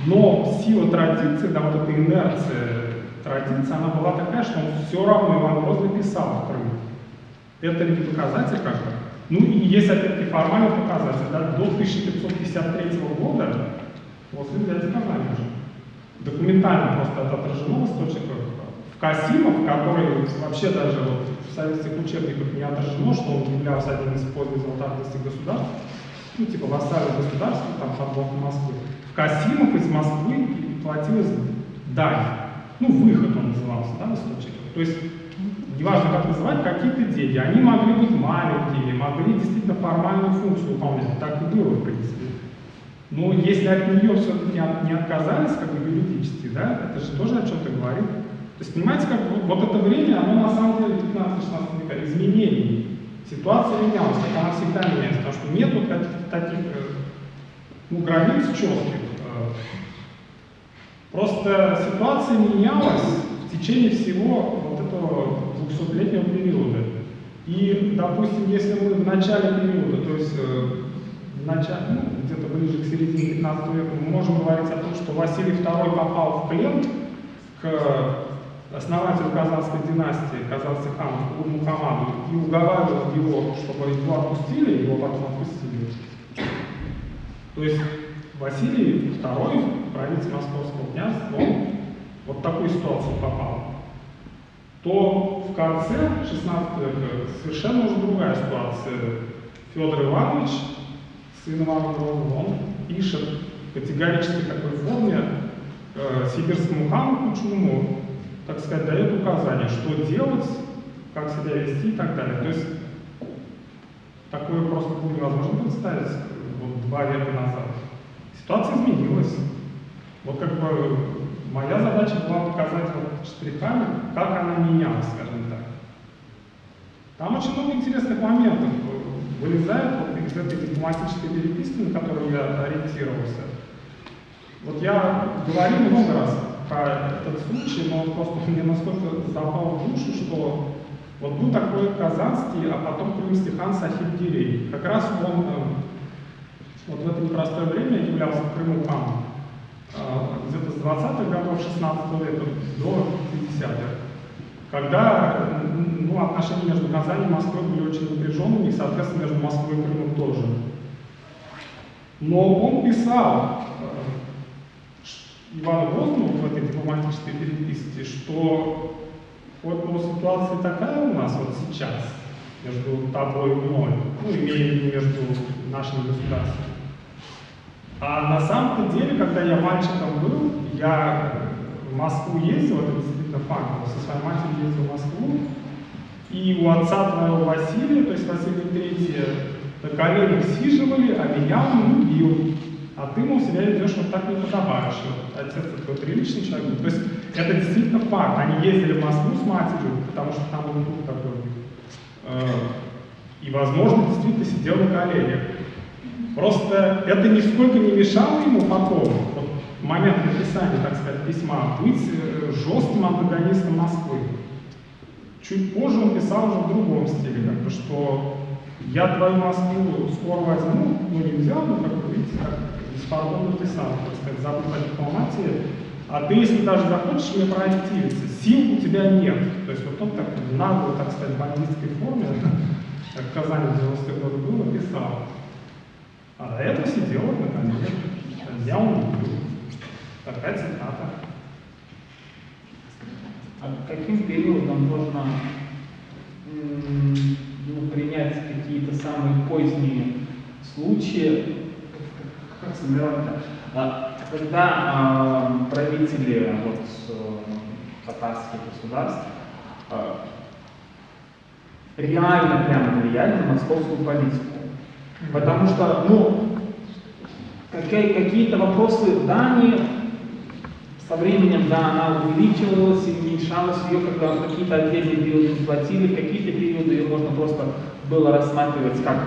A: Но сила традиции, да, вот эта инерция традиции, она была такая, что он все равно Иван Грозный писал в Крыму. Это не показатель как-то. Ну и есть опять-таки формальный показатель, да, до 1553 года, после взятия Казани уже. Документально просто это отражено в источниках. В Касимов, который вообще даже вот в советских учебниках не отражено, что он являлся одним из поздних золотоордынских государств, ну типа вассальных государств, там под боком Москвы. В Касимов из Москвы платилась дань. Ну, выход он назывался, да, в источниках. То есть, неважно как называть, какие-то деньги. Они могли быть маленькими, могли действительно формальную функцию выполнять. Так и было, в принципе. Но если от нее все-таки не отказались, как бы юридически, да, это же тоже о чем-то говорит. То есть, понимаете, как вот это время, оно на самом деле 15-16 века изменений. Ситуация менялась, как она всегда меняется, потому что нет вот таких ну, границ четких. Просто ситуация менялась в течение всего вот этого 200-летнего периода. И, допустим, если мы в начале периода, то есть ну, где-то ближе к середине 15 века, мы можем говорить о том, что Василий II попал в плен к основателю Казанской династии, казанских ханов, Мухаммаду, и уговаривал его, чтобы его отпустили, его потом отпустили. То есть Василий II, правитель Московского княжества, он вот в такую ситуацию попал. То в конце 16 века совершенно уже другая ситуация. Федор Иванович, сын Ивана Грозного, он пишет в категорической такой форме сибирскому хану Кучуму, так сказать, дает указания, что делать, как себя вести и так далее. То есть такое просто было невозможно представить вот 2 века назад. Ситуация изменилась. Вот как бы моя задача была показать вот штрихами, как она менялась, скажем так. Там очень много интересных моментов вылезает вот из этой дипломатической переписки, на которую я ориентировался. Вот я говорил много раз про этот случай, но просто мне настолько запал в душу, что вот был такой казанский, а потом крымский хан Сахиб-Гирей. Как раз он вот в это непростое время являлся в Крыму ханом. Где-то с 20-х годов 16 века до 50-х. Когда ну, отношения между Казанью и Москвой были очень напряженными, и, соответственно, между Москвой и Крымом тоже. Но он писал Ивану Грозному в этой дипломатической переписке, что вот ну, ситуация такая у нас вот сейчас, между тобой и мной, ну, имея в виду между нашими государствами. А на самом-то деле, когда я мальчиком был, я в Москву ездил, это действительно факт, со своей матерью ездил в Москву, и у отца твоего Василия, то есть Василия III, на коленях сиживали, а меня он любил. А ты, мол, себя ведешь вот так не подобаешь. Отец такой приличный человек. То есть это действительно факт. Они ездили в Москву с матерью, потому что там был клуб такой. И, возможно, действительно сидел на коленях. Просто это нисколько не мешало ему потом, вот, в момент написания, так сказать, письма, быть жестким антагонистом Москвы. Чуть позже он писал уже в другом стиле, как бы, что я твою Москву скоро возьму, ну не взял, но как бы, видите, как беспардонно писал, так сказать, забыл о дипломатии, а ты, если даже захочешь мне противиться, сил у тебя нет. То есть вот он так нагло, так сказать, в бандитской форме, как в Казани в 90-е годы было, писал. А до этого сидел на коленях, я он любил. Такая цитата.
C: А каким периодом можно ну, принять какие-то самые поздние случаи, как сформировать, когда правители татарских государств реально прямо влияли на московскую политику? Потому что, ну, какие-то вопросы, да, они со временем, да, она увеличивалась и уменьшалась, ее когда какие-то отдельные периоды не платили, какие-то периоды ее можно просто было рассматривать как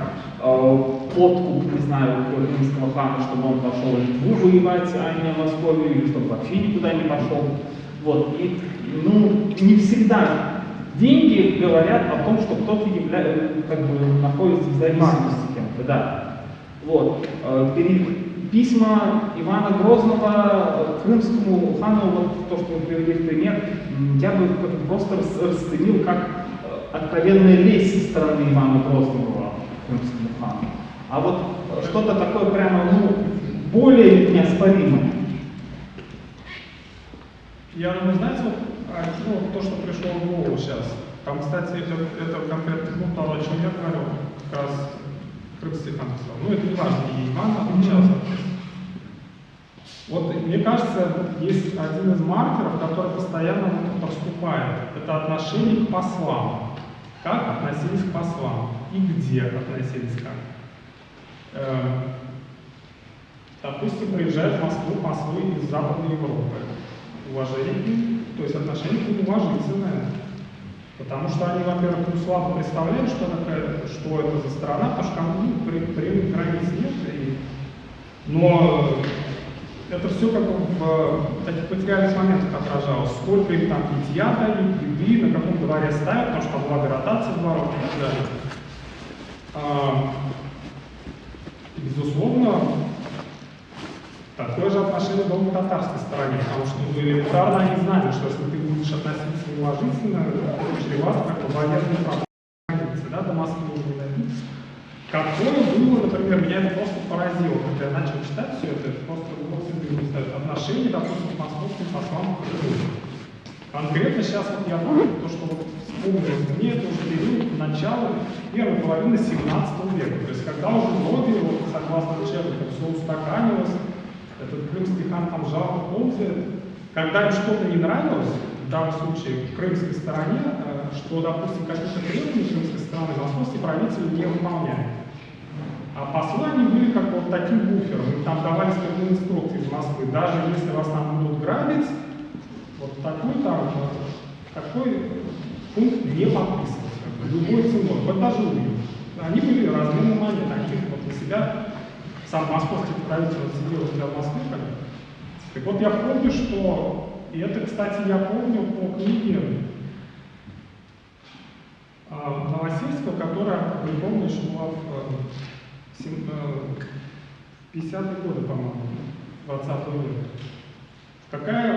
C: подкуп, не знаю, крымского хана, чтобы он пошел в Литву воевать, а не в Московию, или чтобы вообще никуда не пошел. Вот. И, ну, не всегда деньги говорят о том, что кто-то как бы находится в зависимости кем-то, да. Вот. Письма Ивана Грозного крымскому хану, вот то, что вы привели в пример, я бы просто расценил как откровенная лесть со стороны Ивана Грозного крымскому хану. А вот что-то такое прямо, ну, более неоспоримое.
A: Я думаю, знаете, вот, ну, то, что пришло в голову сейчас. Там, кстати, это конкретно, ну, то, о чем я говорил, как раз крымский хан писал. Ну, это не важно, и Иван отличался. Вот, мне кажется, есть один из маркеров, который постоянно проступает. Это отношение к послам. Как относились к послам и где относились к ним. Допустим, приезжают в Москву послы из Западной Европы. Уважение к ним, то есть отношение к ним уважительное. Потому что они, во-первых, ну, слабо представляют, что это за страна, потому что прямых границ нет. Но это все как бы в таких материальных моментах отражалось. Сколько им там питья дают, еды, на каком дворе ставят, потому что там была градация дворов и так далее. Безусловно, такое же отношение было к татарской стороне, потому что элементарно они знали, что если ты будешь относиться неуважительно, это чревато как бы военной границы, да, до Москвы уже не дойти. Какое было, например, меня это просто поразило, когда я начал читать все это просто отношение, допустим, к московским послам к Крыму. Конкретно сейчас вот я думаю, то, что вот вспомнилось мне, это уже период начала первой половины 17 века. То есть когда уже вроде, вот, согласно учебникам, все устаканилось, этот крымский хан там жал в ползе. Когда им что-то не нравилось, в данном случае в крымской стороне, что, допустим, какие-то требования крымской стороны московский правитель не выполняет. А послы они были как бы вот таким буфером, им там давались какие-то инструкции из Москвы. Даже если вас там будут грабить, вот такой пункт не подписывался, любой ценой, вот даже убил. Они были разменные монеты, они вот на себя, сам московский правитель сидел у себя в Москве. Так вот я помню, что, и это, кстати, я помню по книге Новосельского, которая опубликована еще была в 50-е годы, по-моему, 20 века.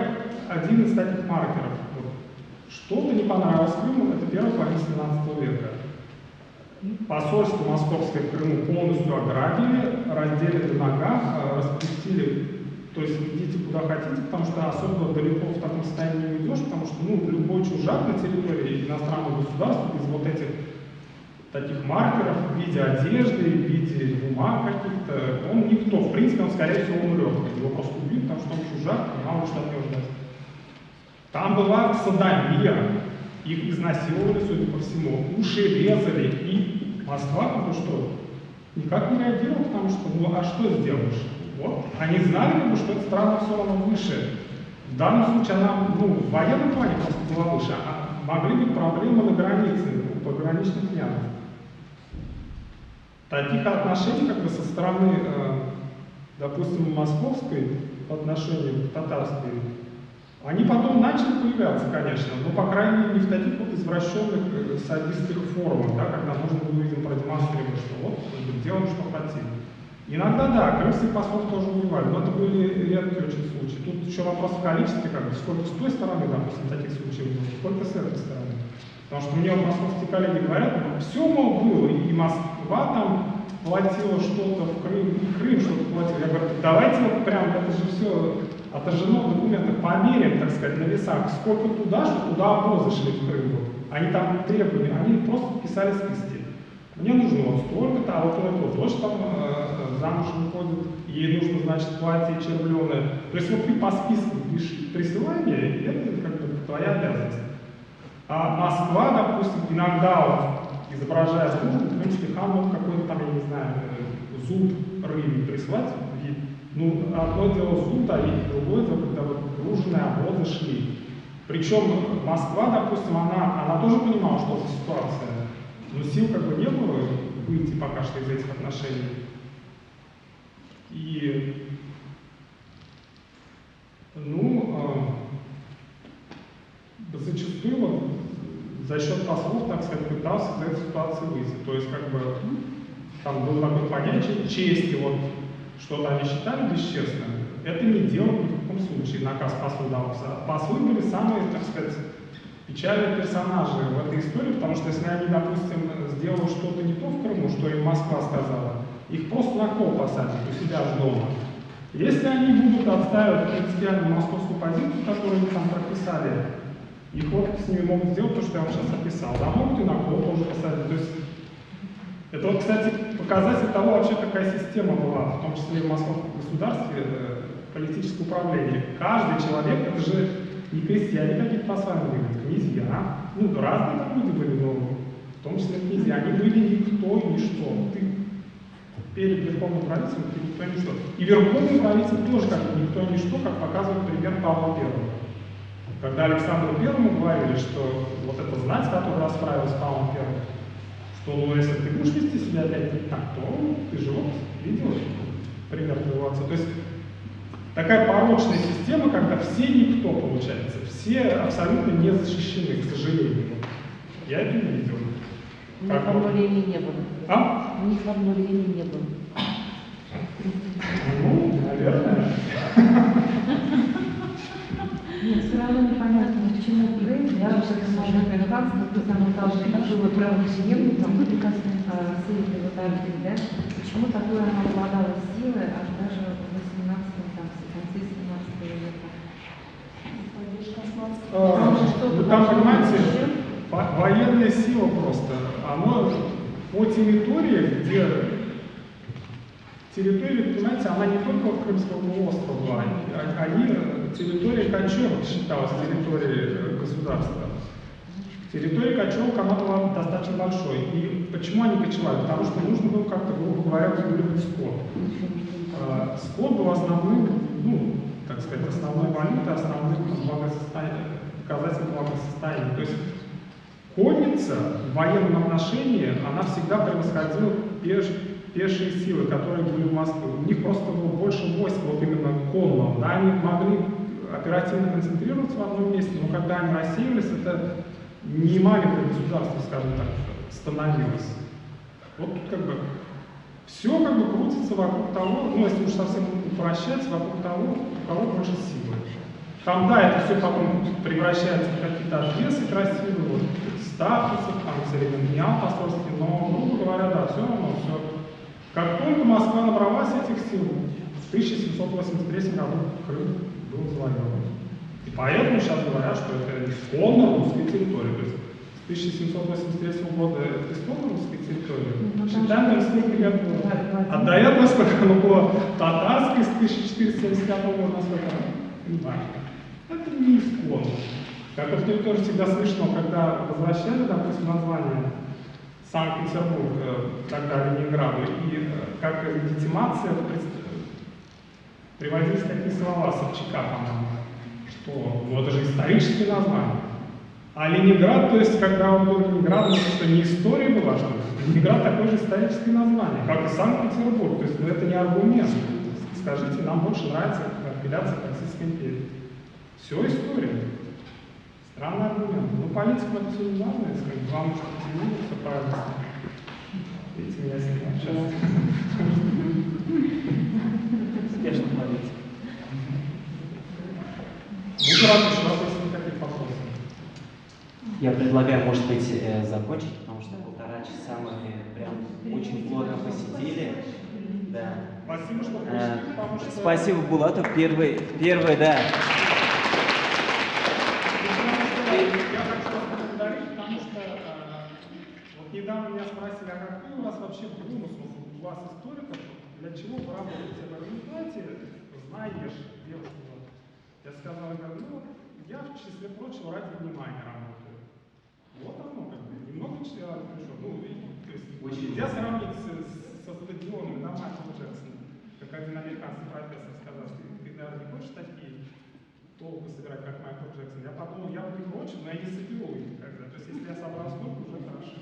A: Один из таких маркеров. Вот, что-то не понравилось Крыму, это первая половина 17 века. Посольство московское в Крыму полностью ограбили, разделили на ногах, распустили, то есть идите куда хотите, потому что особо далеко в таком состоянии не уйдешь, потому что ну, любой чужак на территории иностранного государства без вот этих таких маркеров в виде одежды, в виде бумаг каких-то, он никто, в принципе, он, скорее всего, умрет. Его просто убьют, потому что он чужак, и мало что от него ждать. Там была садомия, их изнасиловали, судя по всему, уши резали, и Москва, ну что, никак не реагировала, потому что, ну а что сделаешь? Вот, они знали, что эта страна все равно выше. В данном случае она, ну, в военном плане просто была выше, а могли быть проблемы на границе, у пограничных княжеств. Таких отношений, как бы со стороны, допустим, московской по отношению к татарской, они потом начали появляться, конечно, но, по крайней мере, не в таких вот извращенных садистских формах, да, когда можно было людям продемонстрировать, что вот, делаем, что хотим. Иногда, да, крымских послов тоже убивали, но это были редкие очень случаи. Тут еще вопрос в количестве, как бы, сколько с той стороны, допустим, таких случаев было, сколько с этой стороны. Потому что мне вот московские коллеги говорят, ну, все, мол, было, и Москва там платила что-то в Крым, и Крым что-то платил. Я говорю, давайте вот прям, это же все отражено в документах, померяем, так сказать, на весах, сколько туда, что туда обозы шли в Крым. Они там требовали, они просто писали списки. Мне нужно вот столько-то, а вот это дочь там замуж выходит, ей нужно, значит, платье червленое. То есть вот ты по списку присылай мне, и это как бы твоя обязанность. А Москва, допустим, иногда вот, изображая службу, крымский хан мог какой-то там, я не знаю, зуб рыбы прислать в Ну, одно дело зуд, а и другое дело, когда вот груженные обозы шли. Причем Москва, допустим, она тоже понимала, что за ситуация, но сил как бы не было выйти пока что из этих отношений. И, зачастую вот, за счет послов, так сказать, пытался из этой ситуации выйти. То есть, как бы, там было такое понятие чести, вот, что-то они считали бесчестным, это не делать ни в каком случае, наказ послу давался. Послы были самые, так сказать, печальные персонажи в этой истории, потому что если они, допустим, сделают что-то не то в Крыму, что им Москва сказала, их просто на кол посадят у себя же дома. Если они будут отстаивать принципиальную московскую позицию, которую они там прописали, их вот с ними могут сделать то, что я вам сейчас описал. Да, могут и на кол тоже посадить. То есть, это вот, кстати, показатель того, вообще какая система была, в том числе и в московском государстве, политическое управление. Каждый человек, это же не крестьяне какие-то послания были, князья. Ну, разные там люди были, но в том числе князья. Они были никто и ничто. Ты перед верховным правителем ты никто и ничто. И верховный правитель тоже как бы никто и ничто, как показывает пример Павла I. Когда Александру Первому говорили, что вот эта знать, которая расправилась с Павлом I, что ну, если ты будешь вести себя опять не так, то ты же вот видел пример твоего отца. То есть такая порочная система, когда все никто получается, все абсолютно не защищены, к сожалению. Я это не видел.
B: У них обнуления не было.
A: А?
B: У них обнуления не было.
A: Ну, наверное.
F: Нет, все равно непонятно, почему Крым, да, уже можно американцев, кто там должен было правопреемником, сын Лотарский, да, почему такое оно обладало силой аж даже в 18-м, там, в конце 17 века?
A: Ну, там, понимаете, военная сила просто. Оно по территории, где территория, понимаете, она не только от Крымского полуострова была, территория кочевок считалась территорией государства. Территория кочевок, она была достаточно большой. И почему они кочевали? Потому что нужно было как-то, грубо говоря, регулировать скот. Скот был основным, ну, так сказать, основной валютой, основным показателем благосостояния. То есть конница в военном отношении, она всегда превосходила пешие силы, которые были в Москве. У них просто было больше войск, вот именно конного. Да, они могли оперативно концентрироваться в одном месте, но когда они рассеивались, это не маленькое государство, скажем так, становилось. Вот тут как бы все как бы крутится вокруг того, ну если уж совсем упрощать, вокруг того, у кого больше силы. Там, да, это все потом превращается в какие-то отвесы красивые, вот, статусов, там, церемониал посольства, но, грубо говоря, да, все равно, все. Как только Москва набралась этих сил, в 1783 году Крым был завоеван. И поэтому сейчас говорят, что это исконно русская территория. То есть с 1783 года это исконно русская территория. Считаем, сколько лет было. А до этого, сколько оно было татарской с 1475 года, насколько не важно. Это не исконно. Как это тоже всегда смешно, когда возвращали, допустим, название Санкт-Петербург, тогда Ленинграду, и как легитимация приводились такие слова Собчака, по-моему, что ну, это же историческое название. А Ленинград, то есть, когда он был Ленинградом, что не история была, что Ленинград такое же историческое название, как и Санкт-Петербург. То есть, ну, это не аргумент. Скажите, нам больше нравится апелляция к Российской империи. Все история. Странный аргумент. Ну, политику это все не важно, если главное, что ты все правильно. Видите, меня с ним общаются.
C: Успешно политик.
A: Буду рад еще раз, если никаких вопросов.
G: Я предлагаю, может быть, закончить, потому что 1,5 часа мы прям очень плотно посидели. Да.
A: Спасибо, что пришли, потому что...
G: Спасибо, Булатов. Первый, да.
A: Я хочу вас поблагодарить, потому что вот недавно меня спросили, а какой у вас вообще бонус у вас историков, для чего вы работаете? Я говорю, ну знаете, знаешь девушку. Я сказал, ну я в числе прочего ради внимания работаю. Вот оно как бы, немного человек пришел. Ну, то есть нельзя сравнить со стадионом, да, Майкл Джексон. как один американский профессор сказал, что ты, наверное, не хочешь такие толку собирать, как Майкл Джексон. Я подумал, я бы не прочь, но я не соберу их никогда. То есть, если я собрал столько, уже хорошо.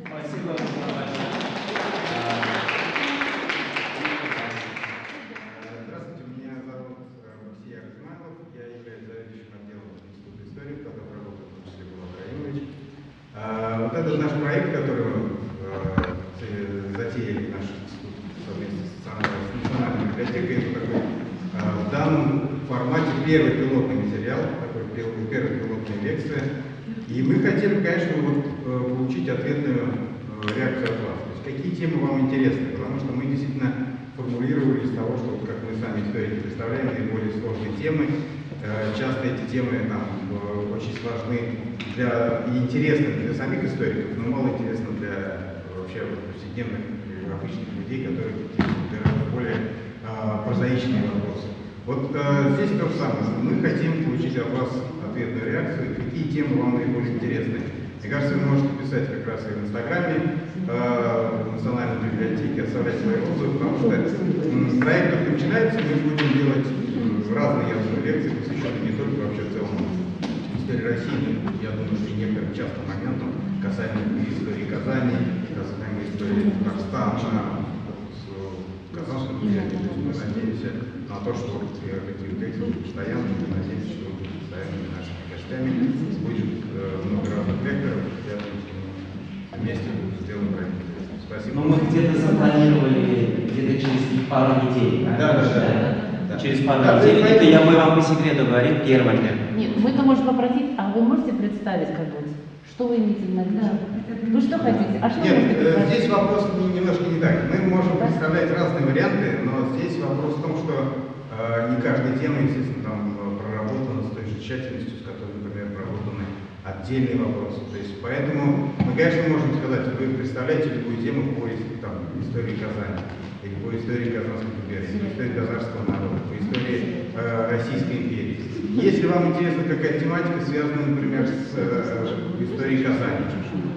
G: Спасибо большое.
H: Здравствуйте, меня зовут Алексей Арзмайлов, я являюсь заведующим отделом Института истории, в котором работает в том числе Булат Раимович. Вот этот наш проект, который мы затеяли наш институт совместно с Национальной библиотекой, это такой в данном формате первый пилотный материал, такой первая пилотная лекция. И мы хотели, конечно, получить ответную реакцию от вас. То есть какие темы вам интересны, потому что мы действительно формулировали из того, что, как мы сами историки представляем, наиболее сложные темы. Часто эти темы очень сложны и интересны для самих историков, но мало интересны для вообще повседневных обычных людей, которые разбирают более прозаичные вопросы. Вот здесь то же самое. Мы хотим получить от вас ответную реакцию, какие темы вам наиболее интересны. Мне кажется, вы можете писать как раз и в Инстаграме Национальной библиотеки, оставлять свои отзывы, потому что проект только начинается, мы будем делать разные, я думаю, лекции, посвященные не только вообще в целом истории России, но я думаю, что и некоторым частым моментам, касаемо истории Казани, касаемо истории Татарстана, казанском влиянии. То есть мы надеемся на то, что такие лекции будут постоянными, мы надеемся, что вы будете постоянными нашими гостями, будет много разных лекторов, я думаю, что мы вместе сделаем проект. Спасибо.
G: Ну, мы где-то запланировали где-то через пару недель.
H: Да.
G: Через пару недель. Это мы вам по секрету говорим первое.
B: Нет, мы-то можем попросить, а вы можете представить как-нибудь? Что вы имеете в виду? Вы что хотите? А что вы можете
H: Нет,
B: предложить?
H: здесь вопрос немножко не так. Мы можем представлять разные варианты, но здесь вопрос в том, что не каждая тема, естественно, там проработана с той же тщательностью, с которой, например, проработаны отдельные вопросы. То есть поэтому мы, конечно, можем сказать, вы представляете любую тему по истории Казани, или по истории Казанской губернии, по истории казахского народа, по истории Российской империи. Если вам интересна какая-то тематика, связанная, например, с историей Казани,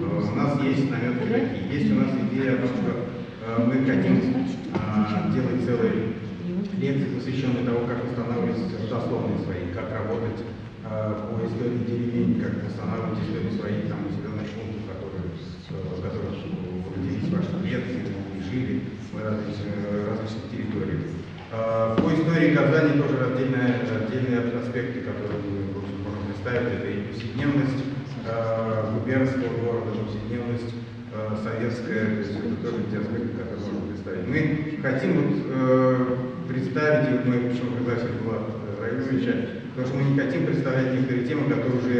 H: у нас есть наметки такие. Есть у нас идея о том, что мы хотим делать целые лекции, посвященные тому, как восстанавливать родословные свои, как работать по истории деревень, как восстанавливать историю своих населенных пунктов, в которых родились ваши предки и жили в различных территориях. По истории Казани тоже отдельные аспекты, которые мы можем представить. Это и повседневность губернского города, повседневность советская, то есть это тоже те аспекты, которые можно представить. Мы хотим представить, и мы почему пригласили Булата Раимовича, потому что мы не хотим представлять некоторые темы, которые уже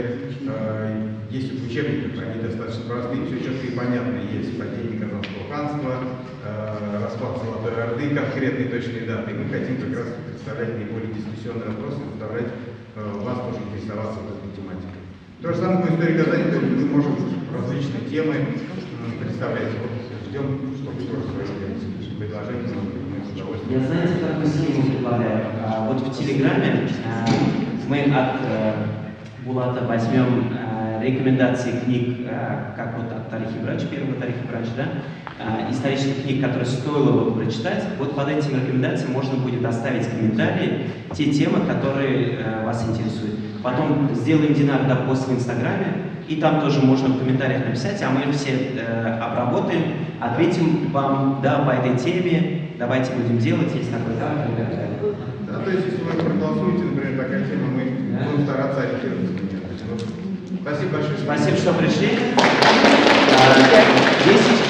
H: есть в учебниках, они достаточно простые, все четко и понятно. Есть падение Казанского ханства, распад Золотой Орды, конкретные точные даты. И мы хотим как раз представлять наиболее дискуссионные вопросы, заставлять вас тоже интересоваться этой тематикой. То же самое по истории Казани, то есть мы можем различные темы представлять. Вот ждем, чтобы тоже свои предложения мы с удовольствием.
G: Я знаете, какую схему предлагаю? Вот в Телеграме мы от Булата возьмем рекомендации книг, как вот от Тарих Ибрач, первого Тарих Ибрач, да, исторических книг, которые стоило прочитать. Вот под этим рекомендациям можно будет оставить комментарии, те темы, которые вас интересуют. Потом сделаем динар пост в Инстаграме, и там тоже можно в комментариях написать, а мы все обработаем, ответим вам, да, по этой теме, давайте будем делать, есть такой так, и так далее.
H: Да, то есть если вы проголосуете, например, такая тема, мы будем стараться ориентироваться на нее. Спасибо большое.
G: Спасибо, что пришли.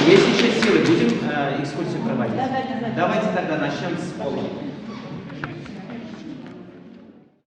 G: Есть еще силы, будем экскурсию проводить. Давайте тогда начнем с пола.